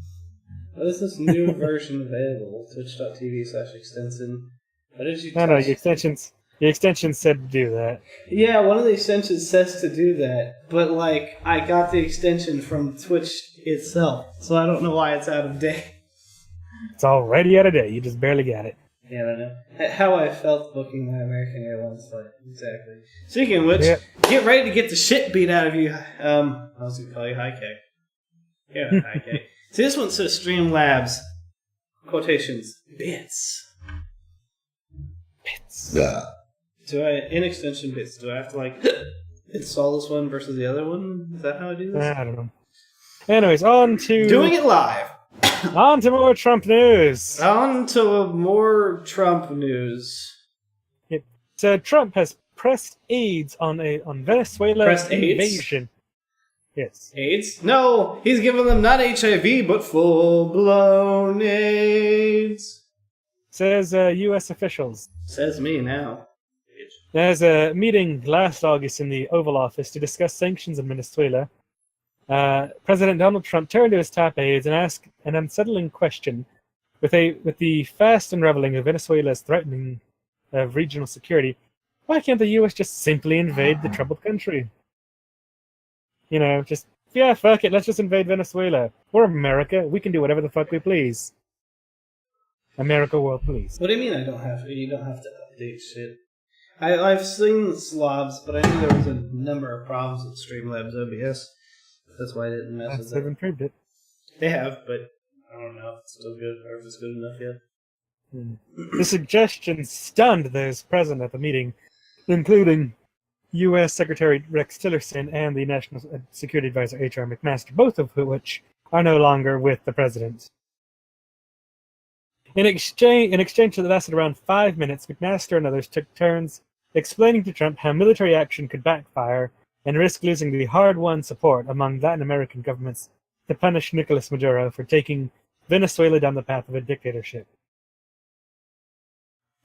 What is this new version available? Twitch.tv/extension. What did you No, touch? the extension said to do that. Yeah, one of the extensions says to do that, but I got the extension from Twitch itself, so I don't know why it's out of date. It's already out of date. You just barely got it. Yeah, I know. How I felt booking my American Airlines flight. Exactly. Speaking of which, Yeah. get ready to get the shit beat out of you. I was going to call you High K. Yeah, High K. See, this one says Streamlabs, quotations, bits. Bits. In extension bits, do I have to, install this one versus the other one? Is that how I do this? I don't know. Anyways, on to Doing it live. on to more Trump news. On to more Trump news. So Trump has pressed aids on Venezuela's Pressed aids? invasion. Yes. AIDS? No, he's giving them not HIV, but full-blown AIDS. Says U.S. officials. Says me now. There's a meeting last August in the Oval Office to discuss sanctions in Venezuela. President Donald Trump turned to his top aides and asked an unsettling question: with the fast unraveling of Venezuela's threatening of regional security, why can't the U.S. just simply invade the troubled country? Fuck it, let's just invade Venezuela. We're America. We can do whatever the fuck we please. America world police. What do you mean I don't have to? You don't have to update shit. I've seen slobs, but I knew there was a number of problems with Streamlabs OBS. That's why I didn't mess with They've it. improved it. They have, but I don't know if it's still good or if it's good enough yet. The suggestion stunned those present at the meeting, including U.S. Secretary Rex Tillerson and the National Security Advisor H.R. McMaster, both of which are no longer with the president. In exchange that lasted around 5 minutes, McMaster and others took turns explaining to Trump how military action could backfire and risk losing the hard-won support among Latin American governments to punish Nicolas Maduro for taking Venezuela down the path of a dictatorship.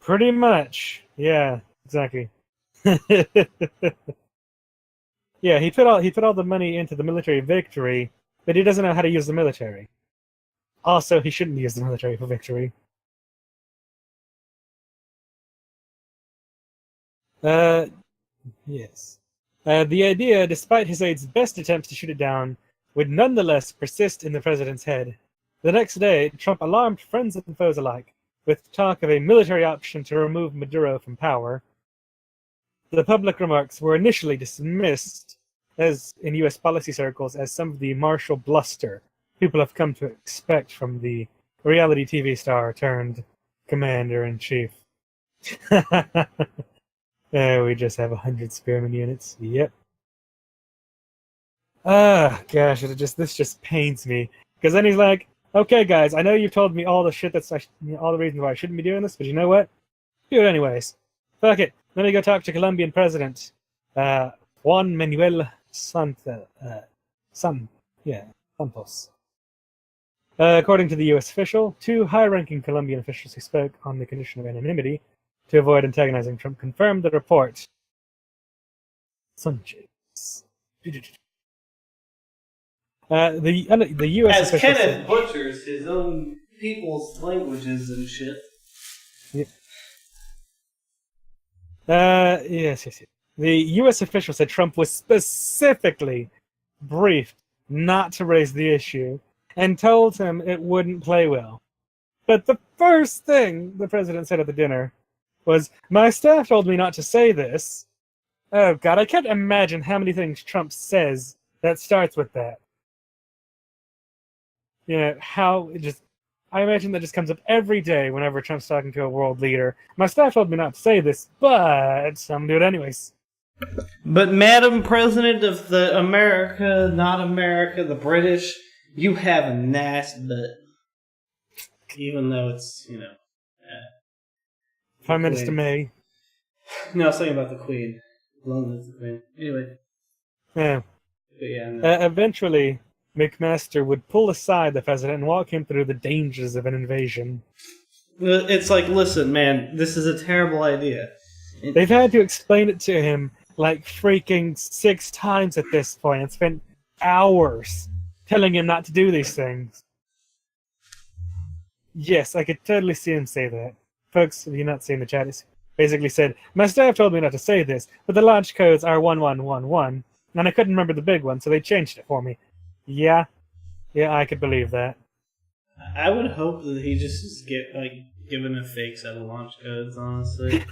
Pretty much. Yeah, exactly. Yeah, he put all the money into the military victory, but he doesn't know how to use the military. Also, he shouldn't use the military for victory. Yes. The idea, despite his aide's best attempts to shoot it down, would nonetheless persist in the president's head. The next day, Trump alarmed friends and foes alike with talk of a military option to remove Maduro from power. The public remarks were initially dismissed as in U.S. policy circles as some of the martial bluster people have come to expect from the reality TV star turned commander-in-chief. We just have 100 spearman units. Yep. Gosh, this just pains me. Because then he's like, okay, guys, I know you've told me all the shit all the reasons why I shouldn't be doing this, but you know what? Do it anyways. Fuck it. Let me go talk to Colombian President Juan Manuel Santos. According to the U.S. official, 2 high-ranking Colombian officials who spoke on the condition of anonymity to avoid antagonizing Trump confirmed the report. Sanchez. The U.S. As official Kenneth said, butchers his own people's languages and shit. Yes. The U.S. official said Trump was specifically briefed not to raise the issue and told him it wouldn't play well. But the first thing the president said at the dinner was, "My staff told me not to say this." Oh, God, I can't imagine how many things Trump says that starts with that. You know, I imagine that just comes up every day whenever Trump's talking to a world leader. My staff told me not to say this, but I'm going to do it anyways. But Madam President of the America, not America, the British, you have a nice butt. Even though it's, Prime Minister May. No, I was talking about the Queen. London's the Queen. Anyway. Yeah. But yeah, no. Eventually, McMaster would pull aside the president and walk him through the dangers of an invasion. It's like, listen, man, this is a terrible idea. They've had to explain it to him like freaking 6 times at this point and spent hours telling him not to do these things. Yes, I could totally see him say that. Folks, if you're not seeing the chat, it's basically said, my staff told me not to say this, but the launch codes are 1111, and I couldn't remember the big one, so they changed it for me. Yeah, I could believe that. I would hope that he just is given a fake set of launch codes, honestly.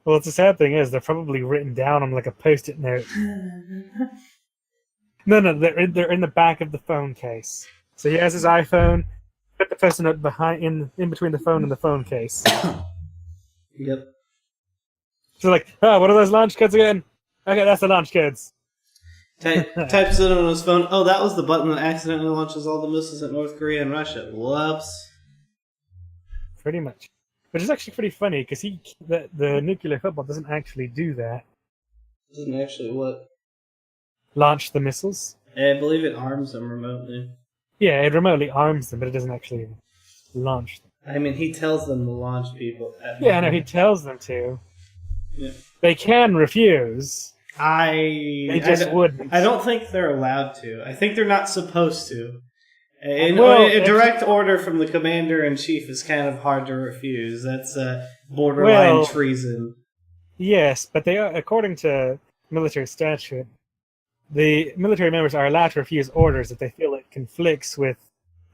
Well, it's the sad thing is, they're probably written down on like a post-it note. No, they're in the back of the phone case. So he has his iPhone, put the post-it note in between the phone and the phone case. Yep. So like, what are those launch codes again? Okay, that's the launch codes. Types it on his phone. Oh, that was the button that accidentally launches all the missiles at North Korea and Russia. Whoops. Pretty much. Which is actually pretty funny, because the nuclear football doesn't actually do that. Doesn't actually what? Launch the missiles. I believe it arms them remotely. Yeah, it remotely arms them, but it doesn't actually launch them. I mean, he tells them to launch people. Yeah, no, he tells them to. Yeah. They can refuse. They just wouldn't. I don't think they're allowed to. I think they're not supposed to. A direct order from the commander-in-chief is kind of hard to refuse. That's borderline treason. Yes, but they are, according to military statute, the military members are allowed to refuse orders if they feel it conflicts with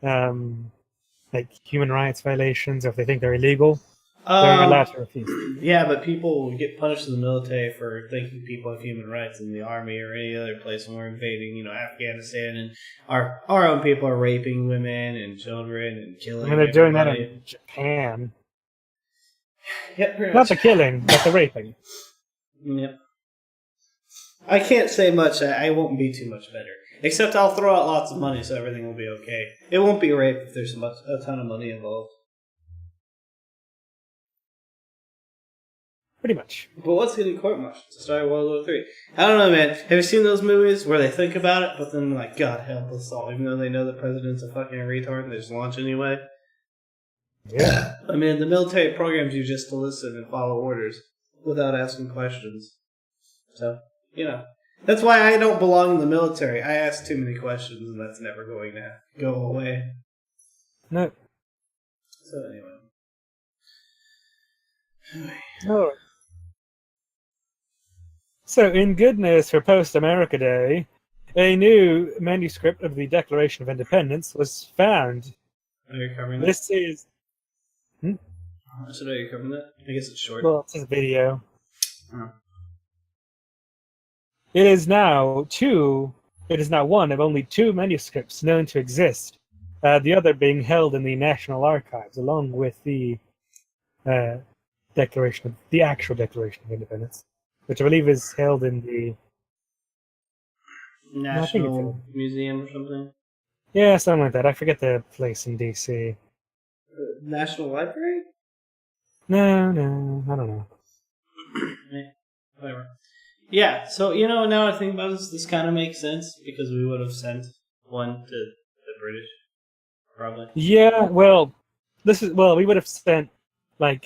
like human rights violations, or if they think they're illegal. They're allowed to refuse. Yeah, but people get punished in the military for thinking people have human rights in the army or any other place when we're invading, Afghanistan, and our own people are raping women and children and killing. I mean, they're doing that in Japan. Yep, pretty Not much. the killing, but the raping. Yep. I can't say much. I won't be too much better. Except I'll throw out lots of money, so everything will be okay. It won't be rape if there's a ton of money involved. Pretty much. But what's getting court-martialed to start World War III? I don't know, man. Have you seen those movies where they think about it, but then like, God help us all, even though they know the president's a fucking retard, they just launch anyway? Yeah. I mean, the military programs you just to listen and follow orders without asking questions. So, that's why I don't belong in the military. I ask too many questions, and that's never going to go away. No. So anyway. Oh. So, in good news for Post-America Day, a new manuscript of the Declaration of Independence was found. Are you covering that? This is... So are you covering that? I guess it's short. Well, it's a video. Oh. It is now one of only two manuscripts known to exist, the other being held in the National Archives, along with the actual Declaration of Independence, which I believe is held in the National Museum or something? Yeah, something like that. I forget the place in DC. National Library? No, I don't know. Whatever. Yeah, so, now I think about this kind of makes sense, because we would have sent one to the British, probably. Yeah, well, we would have sent, a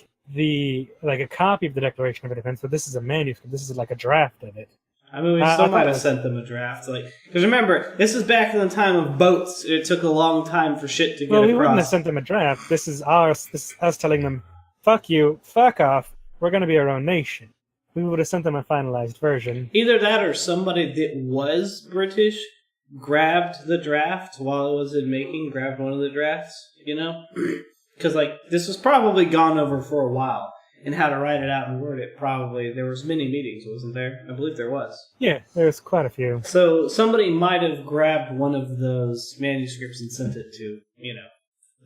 copy of the Declaration of Independence, but this is a manuscript. This is like a draft of it. I mean, we still might have sent them a draft. Because remember, this is back in the time of boats. It took a long time for shit to get across. Well, we wouldn't have sent them a draft. This is us telling them, fuck you, fuck off, we're going to be our own nation. We would have sent them a finalized version. Either that or somebody that was British grabbed the draft while it was in making, grabbed one of the drafts, Because, this was probably gone over for a while. And how to write it out and word it, probably. There was many meetings, wasn't there? I believe there was. Yeah, there was quite a few. So somebody might have grabbed one of those manuscripts and sent it to,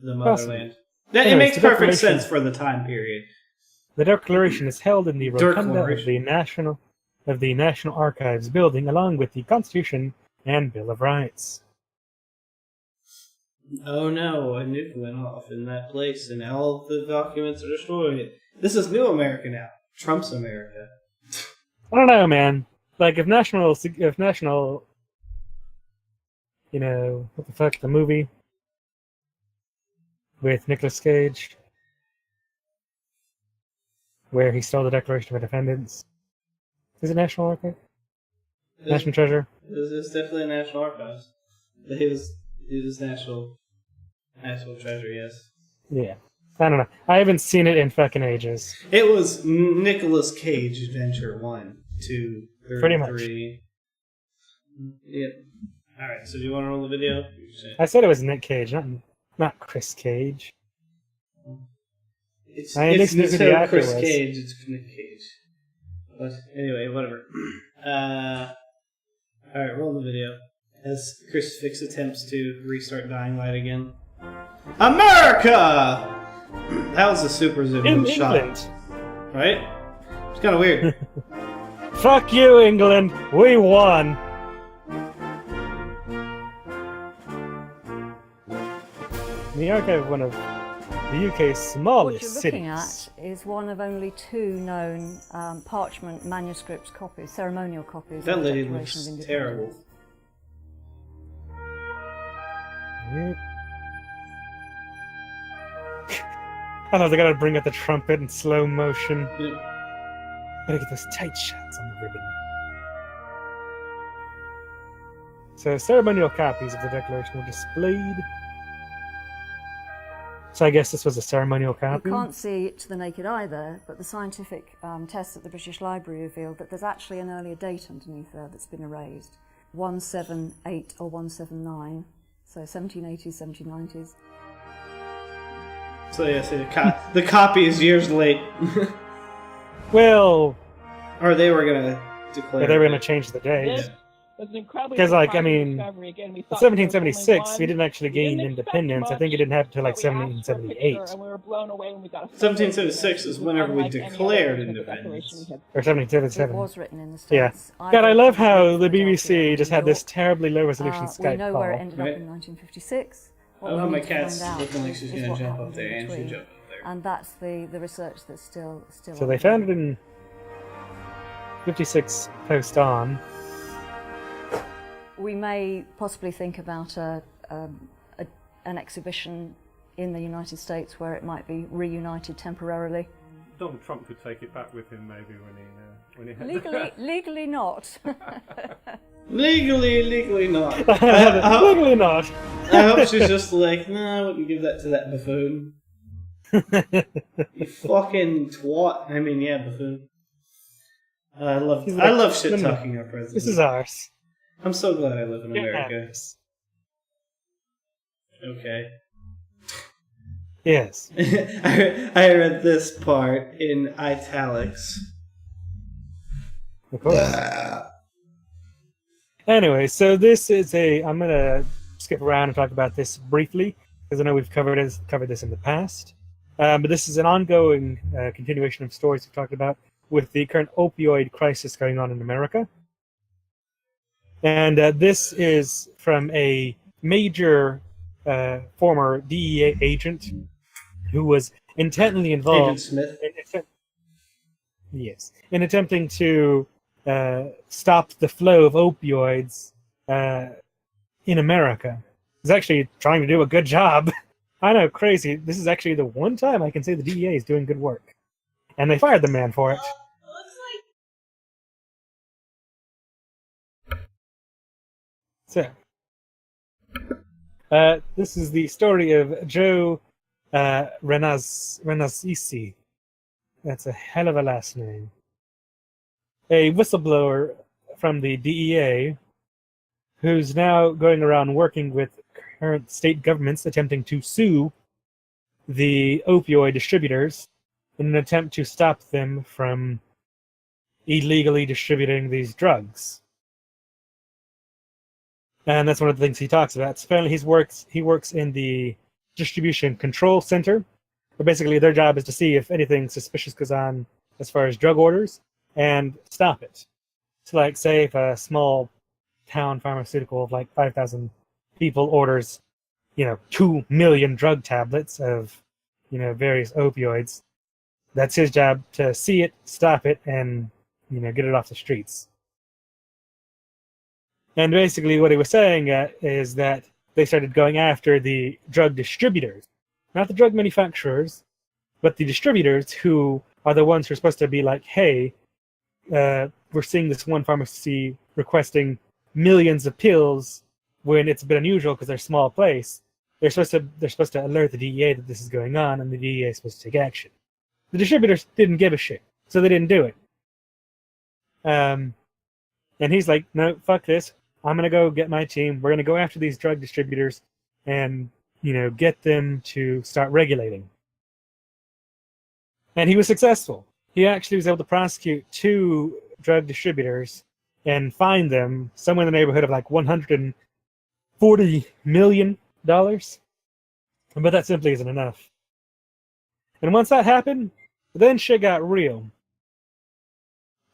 the motherland. It makes perfect sense for the time period. The Declaration is held in the rotunda of the National Archives building, along with the Constitution and Bill of Rights. Oh no, a nuke went off in that place, and all of the documents are destroyed. This is new America now. Trump's America. I don't know, man. If national, what the fuck, the movie with Nicolas Cage, where he stole the Declaration of Independence. Is it National Archive? National Treasure? This is definitely a National Archives. It is National Treasure, yes. Yeah. I don't know. I haven't seen it in fucking ages. It was Nicolas Cage Adventure 1, 2, 3, Pretty much. 3. Yep. Alright, so do you want to roll the video? I said it was Nick Cage, not Chris Cage. It's Chris Cage, it's Nick Cage. But anyway, whatever. Alright, roll the video. As Chris Fix attempts to restart Dying Light again. America! That was a super zoom In shot. England. Right? It's kind of weird. Fuck you, England! We won! The archive of one of the UK's smallest What you're cities. looking at is one of only two known parchment manuscript copies, ceremonial copies That of the lady Declaration of looks Independence. terrible. Yep. I thought they gotta bring out the trumpet in slow motion. Gotta get those tight shots on the ribbon. So, ceremonial copies of the Declaration were displayed. So I guess this was a ceremonial copy? You can't see it to the naked eye there, but the scientific tests at the British Library revealed that there's actually an earlier date underneath there that's been erased. 178 or 179, so 1780s, 1790s. So yeah, so the copy is years late. Well... Or they were going to declare Yeah, they were going to change the date. Yeah. was an incredibly Because, like, I surprising mean, discovery. Again, we in thought there was only 1776, one. we didn't actually We gain didn't expect independence. I think it much, didn't happen until like but we asked for a 1778. picture, and we were blown away when we got a photo. 1776 is whenever we Unlike any other declared version of the Declaration we independence. had Or It 1777. was written in the Yeah. States. God, I love wrote how from the Philadelphia BBC and just New had this York. terribly low resolution We Skype know call. where it ended up Right. in 1956. What Oh, we my need to cat's find out looking like she's is gonna what jump happened up there, in and she between. jumped up there. And that's the research that's still So they found it in 56 post on. We may possibly think about an exhibition in the United States where it might be reunited temporarily. Donald Trump could take it back with him maybe when he had Legally not. Legally not. Legally not. I hope she's just like, nah, I wouldn't give that to that buffoon. You fucking twat. I mean, yeah, buffoon. I love shit talking our president. This is ours. I'm so glad I live in Yeah. America. Okay. Yes. I read this part in italics. Of course. Anyway, so this is I'm going to skip around and talk about this briefly, because I know we've covered this in the past. But this is an ongoing continuation of stories we've talked about with the current opioid crisis going on in America. And this is from a major former DEA agent who was intently involved Agent Smith. in attempting to stop the flow of opioids in America. He's actually trying to do a good job. I know, crazy. This is actually the one time I can say the DEA is doing good work. And they fired the man for it. So, this is the story of Joe Renazisi. That's a hell of a last name. A whistleblower from the DEA who's now going around working with current state governments attempting to sue the opioid distributors in an attempt to stop them from illegally distributing these drugs. And that's one of the things he talks about. So apparently he works in the distribution control center, but basically their job is to see if anything suspicious goes on as far as drug orders and stop it. So like, say if a small town pharmaceutical of like 5,000 people orders, 2 million drug tablets of, various opioids, that's his job to see it, stop it, and, get it off the streets. And basically what he was saying is that they started going after the drug distributors, not the drug manufacturers, but the distributors who are the ones who are supposed to be like, hey, we're seeing this one pharmacy requesting millions of pills when it's a bit unusual because they're a small place. They're supposed to alert the DEA that this is going on, and the DEA is supposed to take action. The distributors didn't give a shit, so they didn't do it. And he's like, no, fuck this. I'm going to go get my team. We're going to go after these drug distributors and, get them to start regulating. And he was successful. He actually was able to prosecute 2 drug distributors and fine them somewhere in the neighborhood of like $140 million. But that simply isn't enough. And once that happened, then shit got real.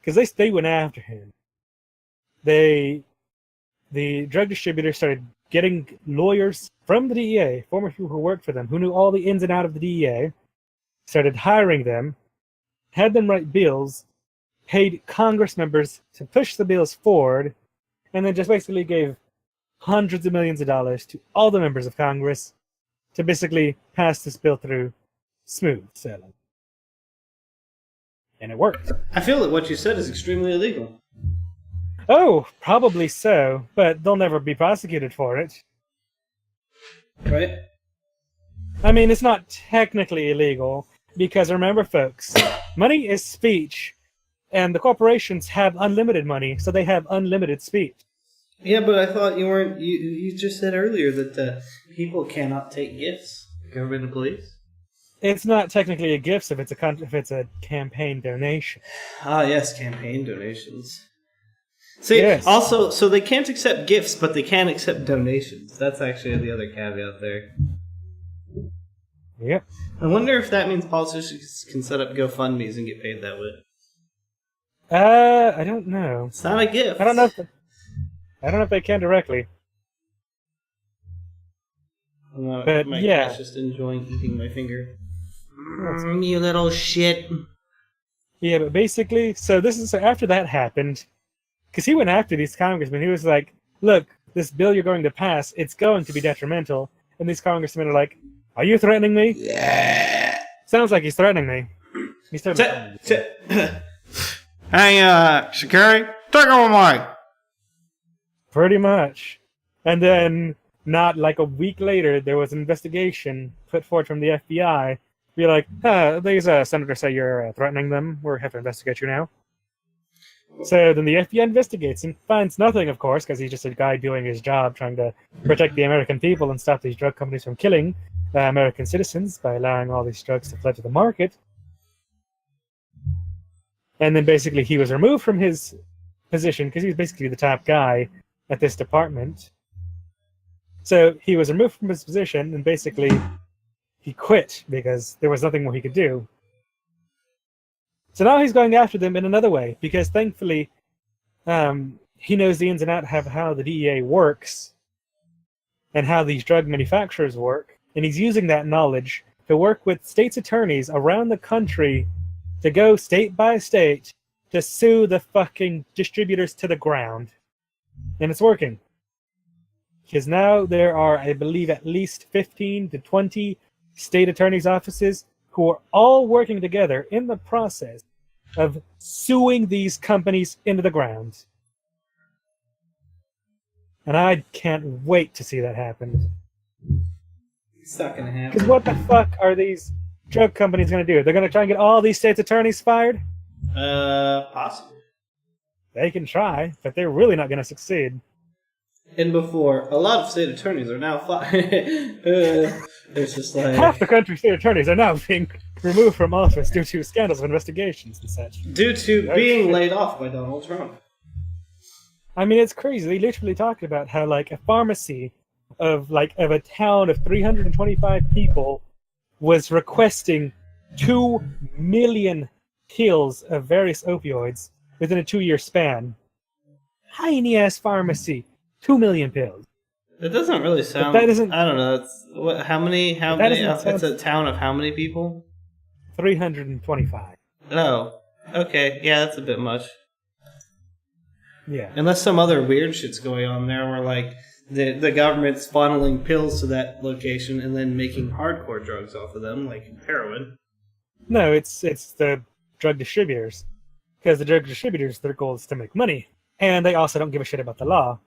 Because they went after him. The drug distributors started getting lawyers from the DEA, former people who worked for them, who knew all the ins and outs of the DEA, started hiring them, had them write bills, paid Congress members to push the bills forward, and then just basically gave hundreds of millions of dollars to all the members of Congress to basically pass this bill through smooth sailing. And it worked. I feel that what you said is extremely illegal. Oh, probably so, but they'll never be prosecuted for it. Right? I mean, it's not technically illegal, because remember, folks, money is speech, and the corporations have unlimited money, so they have unlimited speech. Yeah, but I thought you weren't. You just said earlier that people cannot take gifts. Government employees. It's not technically a gift if it's a campaign donation. Ah, yes, campaign donations. See, Yes. also, so they can't accept gifts, but they can accept donations. That's actually the other caveat there. Yep. I wonder if that means politicians can set up GoFundMe's and get paid that way. I don't know. It's not a gift. I don't know if they can directly. But, my yeah. cat's just enjoying eating my finger. You little shit. Yeah, but basically, so after that happened, because he went after these congressmen. He was like, "Look, this bill you're going to pass, it's going to be detrimental." And these congressmen are like, "Are you threatening me?" Yeah. Sounds like he's threatening me. He's threatening me. Hey, security, take over Mike. Pretty much. And then, not like a week later, there was an investigation put forward from the FBI. Be like, these senators say you're threatening them. We're have to investigate you now. So then the FBI investigates and finds nothing, of course, because he's just a guy doing his job, trying to protect the American people and stop these drug companies from killing American citizens by allowing all these drugs to flood to the market. And then basically he was removed from his position because he was basically the top guy at this department. So he was removed from his position and basically he quit because there was nothing more he could do. So now he's going after them in another way because thankfully he knows the ins and outs of how the DEA works and how these drug manufacturers work. And he's using that knowledge to work with states' attorneys around the country to go state by state to sue the fucking distributors to the ground. And it's working. Because now there are, I believe, at least 15 to 20 state attorneys' offices who are all working together in the process of suing these companies into the ground. And I can't wait to see that happen. It's not gonna happen. Because what the fuck are these drug companies going to do? They're going to try and get all these states' attorneys fired? Possibly. They can try, but they're really not going to succeed. And before, a lot of state attorneys are now fired. It's just like... Half the country's state attorneys are now being removed from office due to scandals of investigations and such. Due to being laid off by Donald Trump. I mean, it's crazy. They literally talked about how, like, a pharmacy of a town of 325 people was requesting 2 million pills of various opioids within a 2-year span. Tiny-ass pharmacy. 2 million pills. That doesn't really sound... That doesn't... I don't know. It's, how many... It's a town of how many people? 325. Oh. Okay. Yeah, that's a bit much. Yeah. Unless some other weird shit's going on there where, like, the government's funneling pills to that location and then making hardcore drugs off of them, like heroin. No, it's the drug distributors. Because the drug distributors, their goal is to make money. And they also don't give a shit about the law.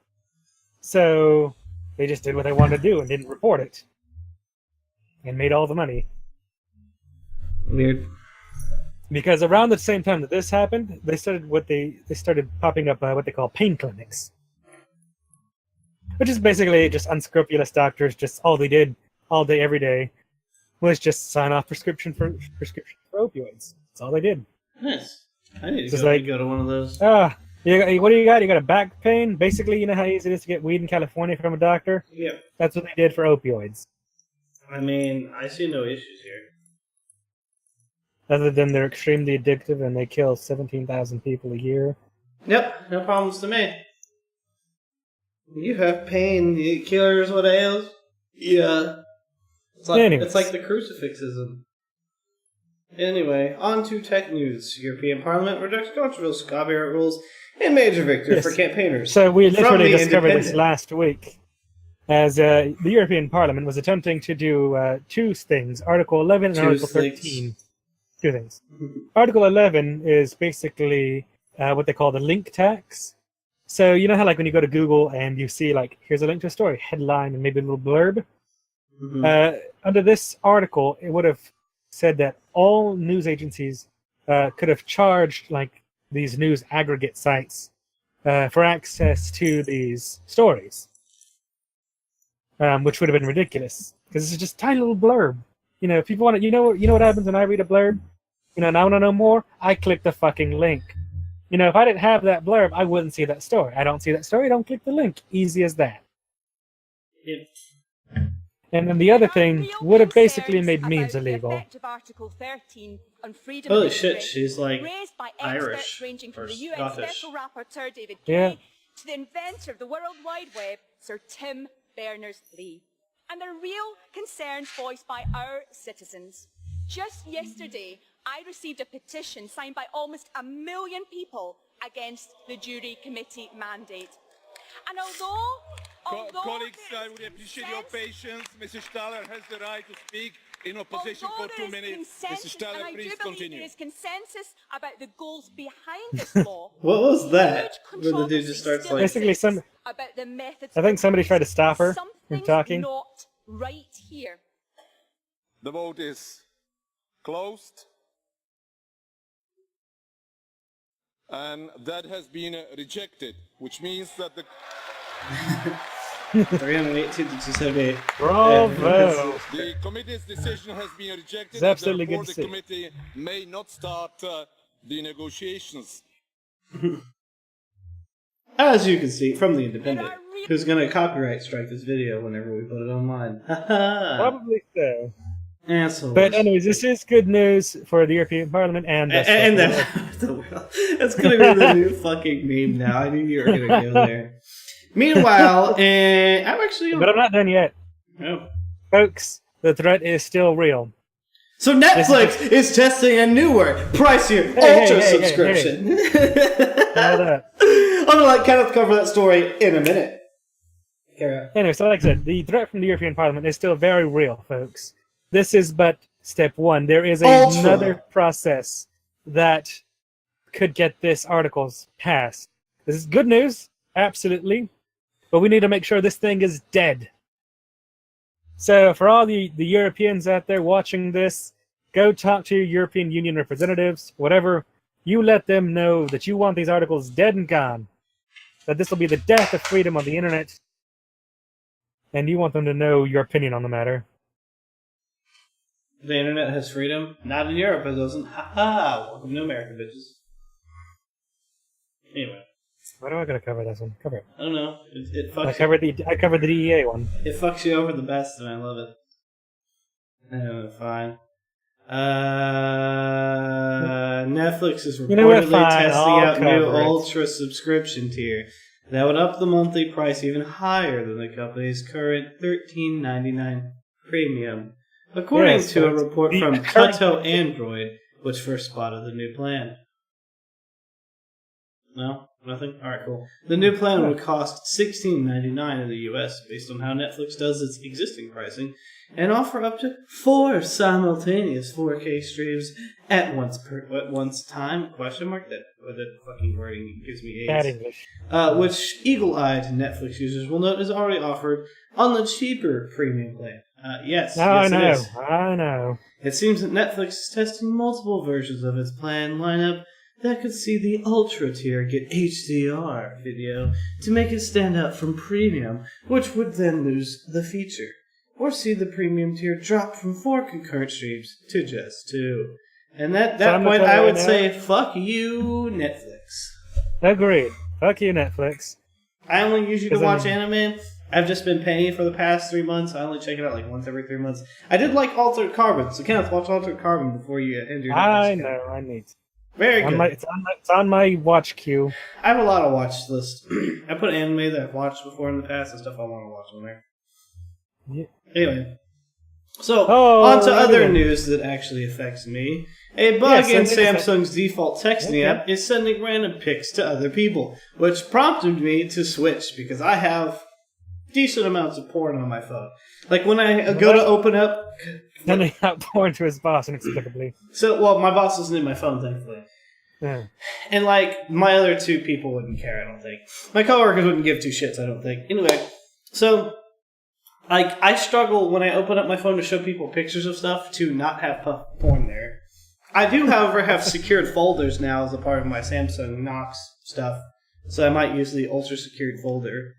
So they just did what they wanted to do and didn't report it. And made all the money. Weird. Because around the same time that this happened, they started popping up what they call pain clinics. Which is basically just unscrupulous doctors, just all they did all day, every day, was just sign off prescription for opioids. That's all they did. Nice. I need to go to one of those. What do you got? You got a back pain? Basically, you know how easy it is to get weed in California from a doctor? Yeah. That's what they did for opioids. I mean, I see no issues here. Other than they're extremely addictive and they kill 17,000 people a year. Yep, no problems to me. You have pain, it cures what ails. Yeah. It's like the crucifixism. Anyway, on to tech news. European Parliament rejects controversial copyright rules and major victory for campaigners. So we literally discovered this last week. As the European Parliament was attempting to do 2 things, Article 11 and Article 13. 2 things. Article 11 is basically what they call the link tax. So you know how, like, when you go to Google and you see, like, here's a link to a story, headline, and maybe a little blurb? Mm-hmm. Under this article, it would have said that all news agencies could have charged, like, these news aggregate sites for access to these stories, which would have been ridiculous because it's just a tiny little blurb. You know, if people want to, you know what happens when I read a blurb? You know, and I want to know more. I click the fucking link. You know, if I didn't have that blurb, I wouldn't see that story. I don't see that story, don't click the link. Easy as that. It, And then the other thing would have basically made memes illegal. holy shit, she's like raised by Irish experts ranging from or the UN Scottish. Special Rapporteur David Yeah. Kay to the inventor of the World Wide Web, Sir Tim Berners-Lee. And they're real concerns voiced by our citizens. Just yesterday, I received a petition signed by almost 1 million people against the jury committee mandate. And although Colleagues, there I is would appreciate your consensus- patience. Mrs. Staller has the right to speak in opposition for although 2 there is minutes. Mrs. consensus, and Staller, I do please believe continue. there is consensus about the goals behind this law. What was that? Huge Where the dude just starts controversy like, still Basically, exists about the methods I think of somebody tried to release. stop her from Something's talking. not right here. The vote is closed. And that has been rejected, which means that the 318 to 278. Bravo! The committee's decision has been rejected, It's absolutely and therefore good the to see. committee may not start the negotiations. As you can see from the Independent, There are re- who's going to copyright strike this video whenever we put it online. Haha. Probably so. Assholes. But anyways, this is good news for the European Parliament and the And that's going to be the new fucking meme now. I knew you were going to go there. Meanwhile, and I'm actually. But I'm not done yet. Oh. Folks, the threat is still real. So Netflix is testing a newer, pricier Ultra hey, subscription. Hold up. I'm gonna let Kenneth cover that story in a minute. Carry on. Anyway, so like I said, the threat from the European Parliament is still very real, folks. This is but step one. There is Ultra. another process that could get this articles passed. This is good news, absolutely, but we need to make sure this thing is dead. So for all the Europeans out there watching this, go talk to your European Union representatives, whatever. You let them know that you want these articles dead and gone, that this will be the death of freedom on the internet, and you want them to know your opinion on the matter. The internet has freedom. Not in Europe, it doesn't. Haha. Welcome to America, bitches. Anyway, Why do I gotta cover this one? Cover it. I don't know. It I fucks. covered the DEA one. It fucks you over the best, and I love it. Fine. Netflix is You know what, reportedly fine, testing I'll out new cover it. Ultra subscription tier that would up the monthly price even higher than the company's current $13.99 premium, according Yes, to a but report the from current- Tutto Android, which first spotted the new plan. No? Nothing? Alright, cool. The new plan would cost $16.99 in the US based on how Netflix does its existing pricing and offer up to 4 simultaneous 4K streams at once time? Question mark? That fucking wording gives me Bad AIDS. English. Which eagle-eyed Netflix users will note is already offered on the cheaper premium plan. Yes, I yes it know. is. I know. It seems that Netflix is testing multiple versions of its plan lineup that could see the Ultra tier get HDR video to make it stand out from Premium, which would then lose the feature. Or see the Premium tier drop from 4 concurrent streams to just 2. And at So that I'm gonna point, tell you I right would now- say, fuck you, Netflix. Agreed. Fuck you, Netflix. I only usually to 'Cause I watch mean- anime. I've just been paying for the past 3 months. I only check it out like once every 3 months. I did like Altered Carbon, so Kenneth, watch Altered Carbon before you end your Netflix I account. know. I need. Very good. It's on my watch queue. I have a lot of watch lists. I put anime that I've watched before in the past and stuff I want to watch on there. Yeah. Anyway. So, Oh, on to other anyway. news that actually affects me. A bug Yes, in I think Samsung's default texting Okay. app is sending random pics to other people, which prompted me to switch because I have decent amounts of porn on my phone. Like when I go to open up... Sending out porn to his boss inexplicably. So, well, my boss isn't in my phone, thankfully. Yeah. And, like, my other 2 people wouldn't care, I don't think. My coworkers wouldn't give 2 shits, I don't think. Anyway, so, like, I struggle when I open up my phone to show people pictures of stuff to not have porn there. I do, however, have secured folders now as a part of my Samsung Knox stuff. So I might use the ultra-secured folder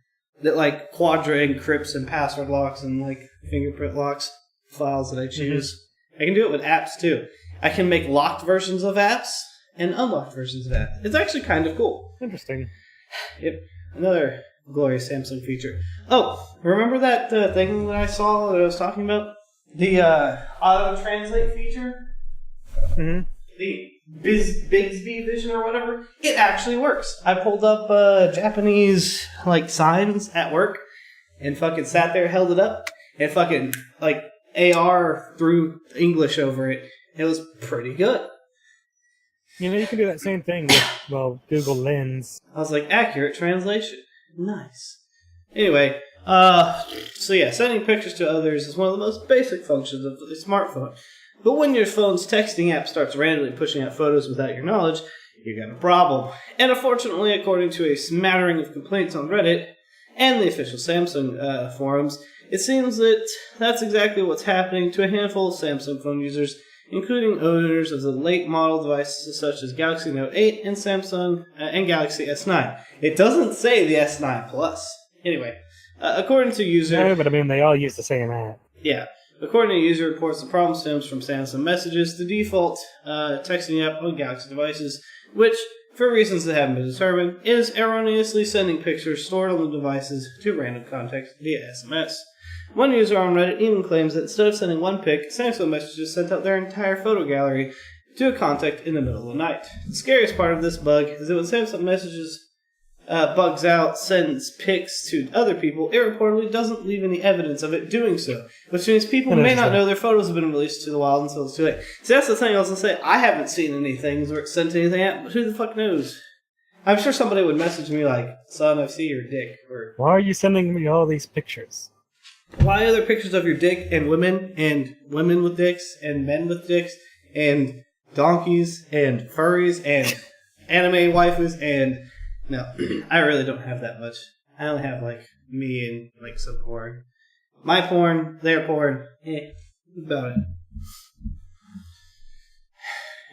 that, like, Quadra encrypts and password locks and, like, fingerprint locks files that I choose. I can do it with apps, too. I can make locked versions of apps, and unlocked versions of that. It's actually kind of cool. Interesting. Yep, another glorious Samsung feature. Oh, remember that thing that I saw that I was talking about? The auto-translate feature? Mm-hmm. The Bixby Vision or whatever? It actually works. I pulled up Japanese, like, signs at work and fucking sat there, held it up, and fucking, like, AR threw English over it. It was pretty good. You know, you can do that same thing with, well, Google Lens. I was like, accurate translation. Nice. Anyway, so yeah, sending pictures to others is one of the most basic functions of the smartphone. But when your phone's texting app starts randomly pushing out photos without your knowledge, you got a problem. And unfortunately, according to a smattering of complaints on Reddit and the official Samsung forums, it seems that that's exactly what's happening to a handful of Samsung phone users, including owners of the late model devices such as Galaxy Note 8 and Samsung and Galaxy S9. It doesn't say the S9 Plus. Anyway, according to user... No, but I mean, they all use the same app. Yeah. According to user reports, the problem stems from Samsung Messages, the default texting app on Galaxy devices, which, for reasons that haven't been determined, is erroneously sending pictures stored on the devices to random contacts via SMS. One user on Reddit even claims that instead of sending one pic, Samsung Messages sent out their entire photo gallery to a contact in the middle of the night. The scariest part of this bug is that when Samsung Messages bugs out, sends pics to other people, it reportedly doesn't leave any evidence of it doing so, which means people may not know their photos have been released to the wild until it's too late. See, that's the thing I was going to say. I haven't seen anything or sent anything out, but who the fuck knows? I'm sure somebody would message me like, son, I see your dick. Or, why are you sending me all these pictures? why are there pictures of your dick and women with dicks and men with dicks and donkeys and furries and anime waifus and... No, I really don't have that much. I only have, like, me and, like, some porn. My porn, their porn, about it.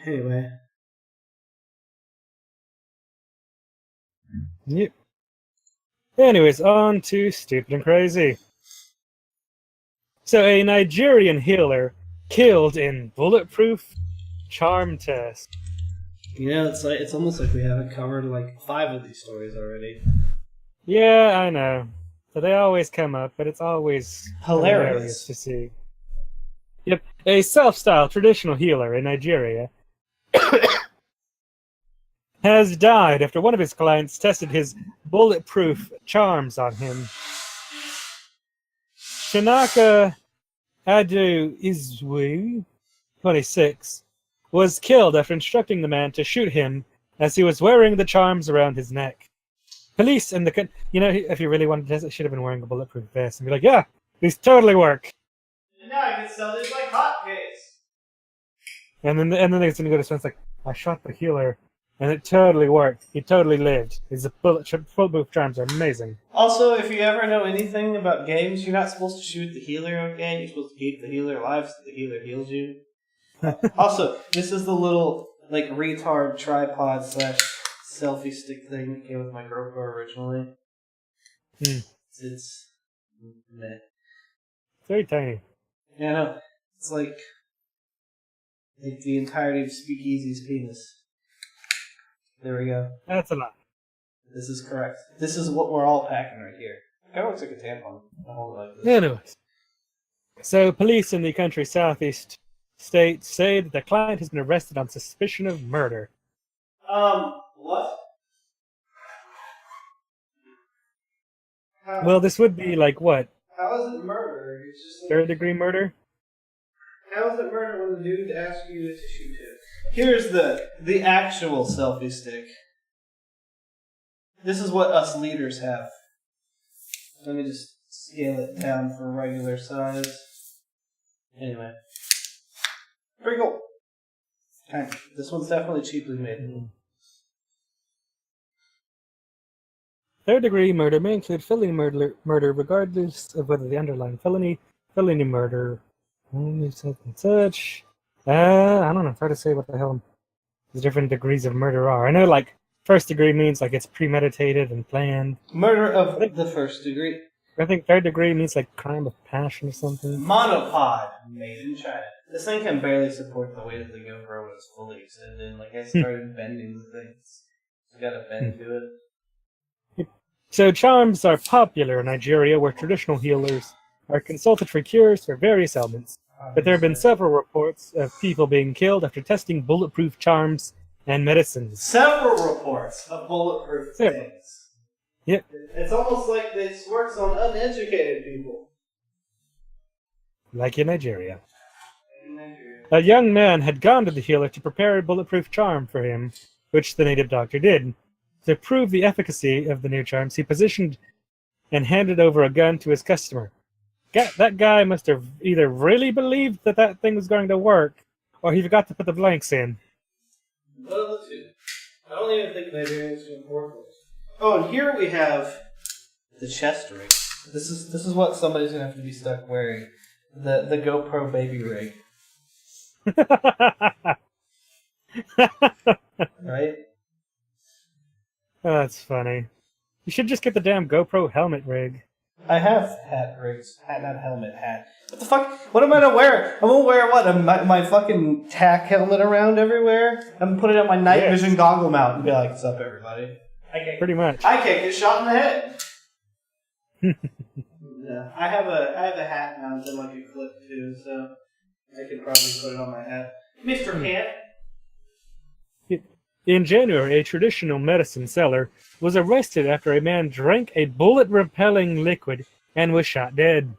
Anyway. Yep. Anyways, on to Stupid and Crazy. So, a Nigerian healer killed in bulletproof charm test. You know, it's almost like we haven't covered, like, 5 of these stories already. Yeah, I know. So they always come up, but it's always hilarious to see. Yep. A self-styled traditional healer in Nigeria has died after one of his clients tested his bulletproof charms on him. Shinaka Adu Izwu, 26, was killed after instructing the man to shoot him as he was wearing the charms around his neck. Police in the... You know, if you really wanted to test it, should have been wearing a bulletproof vest and be like, yeah, these totally work. And now I can sell these like hotcakes. And then they're going to go to someone's like, I shot the healer, and it totally worked. He totally lived. His bulletproof charms are amazing. Also, if you ever know anything about games, you're not supposed to shoot the healer on game. You're supposed to keep the healer alive so the healer heals you. Also, this is the little, like, retard tripod / selfie stick thing that came with my GoPro originally. It's meh. Very tiny. Yeah, I know. It's like the entirety of Speakeasy's penis. There we go. That's a lot. This is correct. This is what we're all packing right here. It kind of looks like a tampon. I hold it like this. Anyways. So, police in the country's southeast state say that the client has been arrested on suspicion of murder. What? Well, this would be like what? How is it murder? It's just like, Third-degree murder? how is it murder when the dude asks you to shoot him? Here's the actual selfie stick. This is what us leaders have. Let me just scale it down for regular size. Anyway. Pretty cool. Kind of. This one's definitely cheaply made. Third-degree murder may include felony murder regardless of whether the underlying felony murder, such. I don't know. It's hard to say what the hell the different degrees of murder are. I know, like, first degree means like it's premeditated and planned. Murder of the first degree. I think third degree means like crime of passion or something. Monopod, made in China. This thing can barely support the weight of the GoPro when it's fully extended. Like, I started bending the things. You gotta bend to it. So charms are popular in Nigeria, where traditional healers are consulted for cures for various ailments. But there have been several reports of people being killed after testing bulletproof charms and medicines. Several reports of bulletproof things. Yep. It's almost like this works on uneducated people. Like in Nigeria. A young man had gone to the healer to prepare a bulletproof charm for him, which the native doctor did. To prove the efficacy of the new charms, he positioned and handed over a gun to his customer. That guy must have either really believed that that thing was going to work, or he forgot to put the blanks in. One of the two. I don't even think Nigerians can afford this. Oh, and here we have the chest rig. This is what somebody's gonna have to be stuck wearing. The GoPro baby rig. Right? Oh, that's funny. You should just get the damn GoPro helmet rig. I have hat rigs. Not helmet, hat. What the fuck? What am I gonna wear? I'm gonna wear what? My fucking tack helmet around everywhere? I'm gonna put it on my night vision goggle mount and be like, what's up, everybody? Pretty much. I can't get shot in the head. Yeah, I have a hat mount and like a clip too, so I could probably put it on my hat. Mr. Hat. In January, a traditional medicine seller was arrested after a man drank a bullet-repelling liquid and was shot dead.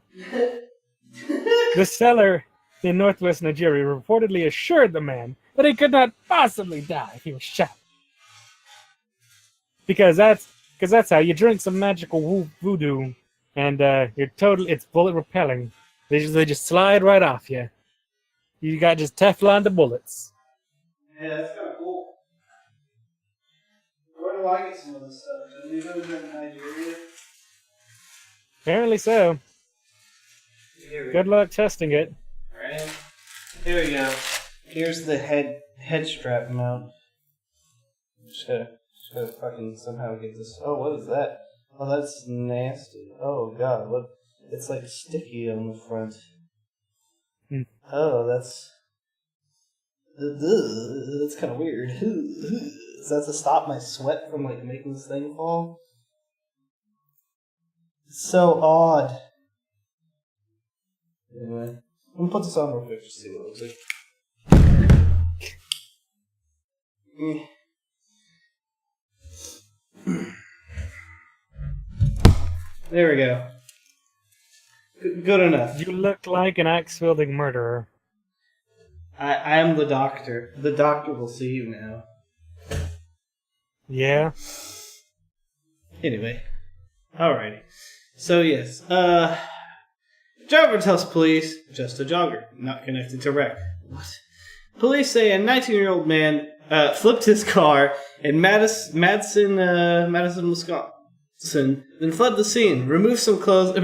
The seller in northwest Nigeria reportedly assured the man that he could not possibly die if he was shot. Because that's how you drink some magical voodoo, and it's bullet-repelling. They just slide right off you. You got just Teflon to bullets. Yeah, that's kind of cool. Where do I get some of this stuff? Do you go to Nigeria? Apparently so. Good luck testing it. Right. Here we go. Here's the head strap mount. Just gotta fucking somehow get this. Oh, what is that? Oh, that's nasty. Oh god, what? It's like sticky on the front. Oh, that's kind of weird. Is that to stop my sweat from like making this thing fall? It's so odd. Anyway, I'm gonna put this on real quick to see what it looks like. There we go. Good enough. You look like an axe-wielding murderer. I am the doctor. The doctor will see you now. Yeah? Anyway. Alrighty. So, yes. Driver tells police, just a jogger, not connected to wreck. What? Police say a 19-year-old man flipped his car in Madison, Wisconsin, then fled the scene, removed some clothes,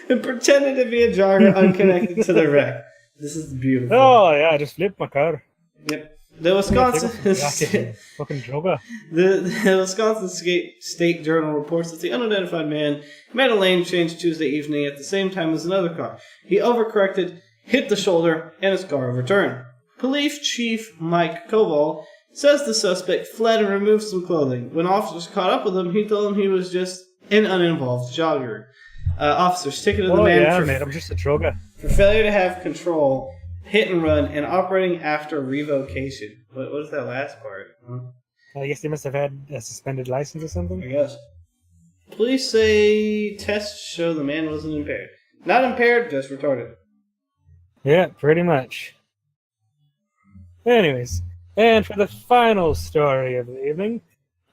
and pretended to be a jogger unconnected to the wreck. This is beautiful. Oh, yeah, I just flipped my car. Yep. The Wisconsin fucking jogger. The Wisconsin State Journal reports that the unidentified man made a lane change Tuesday evening at the same time as another car. He overcorrected, hit the shoulder, and his car overturned. Police Chief Mike Koval says the suspect fled and removed some clothing. When officers caught up with him, he told them he was just an uninvolved jogger. Officers ticketed the man I'm just a jogger. for failure to have control, hit and run, and operating after revocation. What is that last part? Huh? I guess they must have had a suspended license or something. I guess. Police say tests show the man wasn't impaired. Not impaired, just retarded. Yeah, pretty much. Anyways, and for the final story of the evening,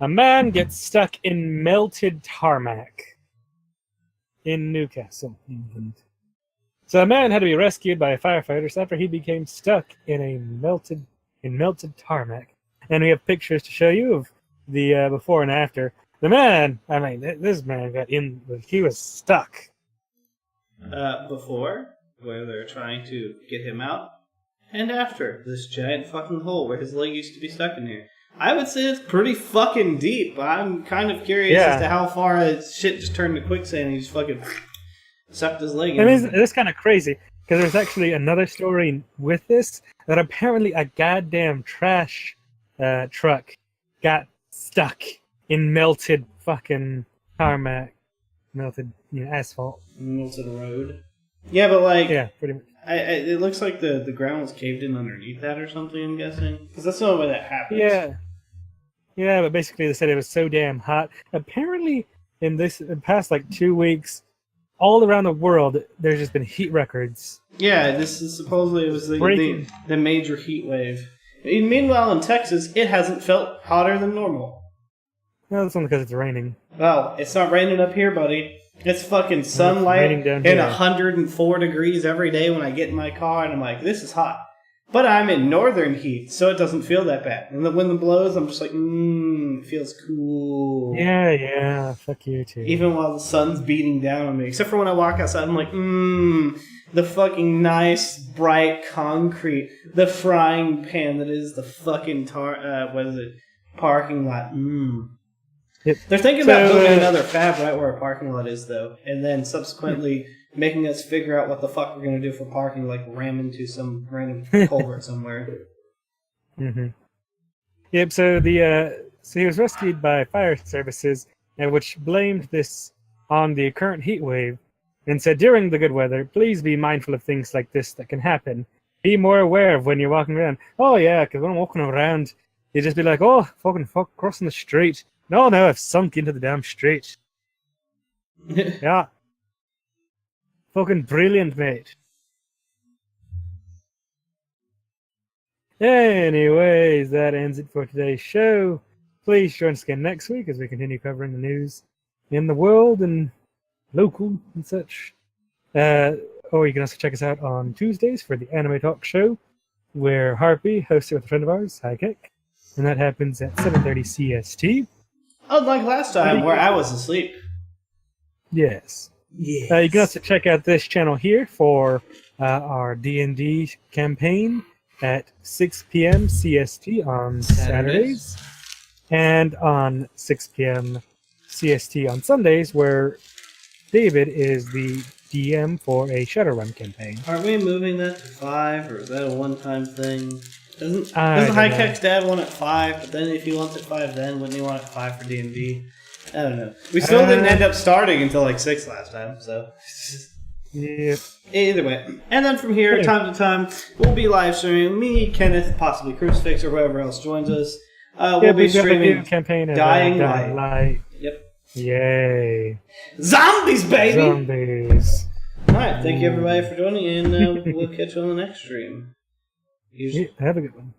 a man gets stuck in melted tarmac in Newcastle, England. So a man had to be rescued by firefighters after he became stuck in melted tarmac. And we have pictures to show you of the before and after. The man, this man he was stuck. Before, where they're trying to get him out, and after this giant fucking hole where his leg used to be stuck in here. I would say it's pretty fucking deep. I'm kind of curious as to how far shit just turned to quicksand and he just fucking sucked his leg in. It's kind of crazy, because there's actually another story with this, that apparently a goddamn trash truck got stuck in melted fucking tarmac, melted asphalt. Melted road. Yeah, but like... Yeah, pretty much. It looks like the ground was caved in underneath that or something, I'm guessing. Because that's the only way that happens. Yeah. Yeah, but basically they said it was so damn hot. Apparently, in the past like 2 weeks, all around the world, there's just been heat records. Yeah, this is supposedly it was the major heat wave. Meanwhile, in Texas, it hasn't felt hotter than normal. No, that's only because it's raining. Well, it's not raining up here, buddy. It's fucking sunlight and 104 degrees every day when I get in my car, and I'm like, this is hot. But I'm in northern heat, so it doesn't feel that bad. And the wind blows, I'm just like, it feels cool. Yeah, fuck you too. Even while the sun's beating down on me. Except for when I walk outside, I'm like, the fucking nice, bright concrete. The frying pan that is the fucking parking lot. Yep. They're thinking about building another fab right where a parking lot is, though. And then subsequently making us figure out what the fuck we're going to do for parking, like ram into some random culvert somewhere. Mm-hmm. Yep, so he was rescued by fire services, which blamed this on the current heat wave, and said, during the good weather, please be mindful of things like this that can happen. Be more aware of when you're walking around. Oh, yeah, because when I'm walking around, you just be like, oh, fuck, crossing the street. No, I've sunk into the damn street. Yeah. Fucking brilliant, mate. Anyways, that ends it for today's show. Please join us again next week as we continue covering the news in the world and local and such. Or you can also check us out on Tuesdays for the Anime Talk Show, where Harpy hosts it with a friend of ours, High Kick, and that happens at 7:30 CST. Unlike last time, where I was asleep. Yes. You can also check out this channel here for our D&D campaign at 6 p.m. CST on Saturdays, and on 6 p.m. CST on Sundays, where David is the DM for a Shadowrun campaign. Aren't we moving that to 5, or is that a one-time thing? Doesn't High Tech's dad want it 5, but then if he wants it 5 then, wouldn't he want it 5 for D&D? I don't know. We still didn't end up starting until like 6 last time, so... Yeah. Either way. And then from here, time to time, we'll be live streaming. Me, Kenneth, possibly Crucifix, or whoever else joins us. We'll be streaming campaign Dying Light. Yep. Yay. Zombies, baby! Zombies. Alright, thank you everybody for joining, and we'll catch you on the next stream. Have a good one.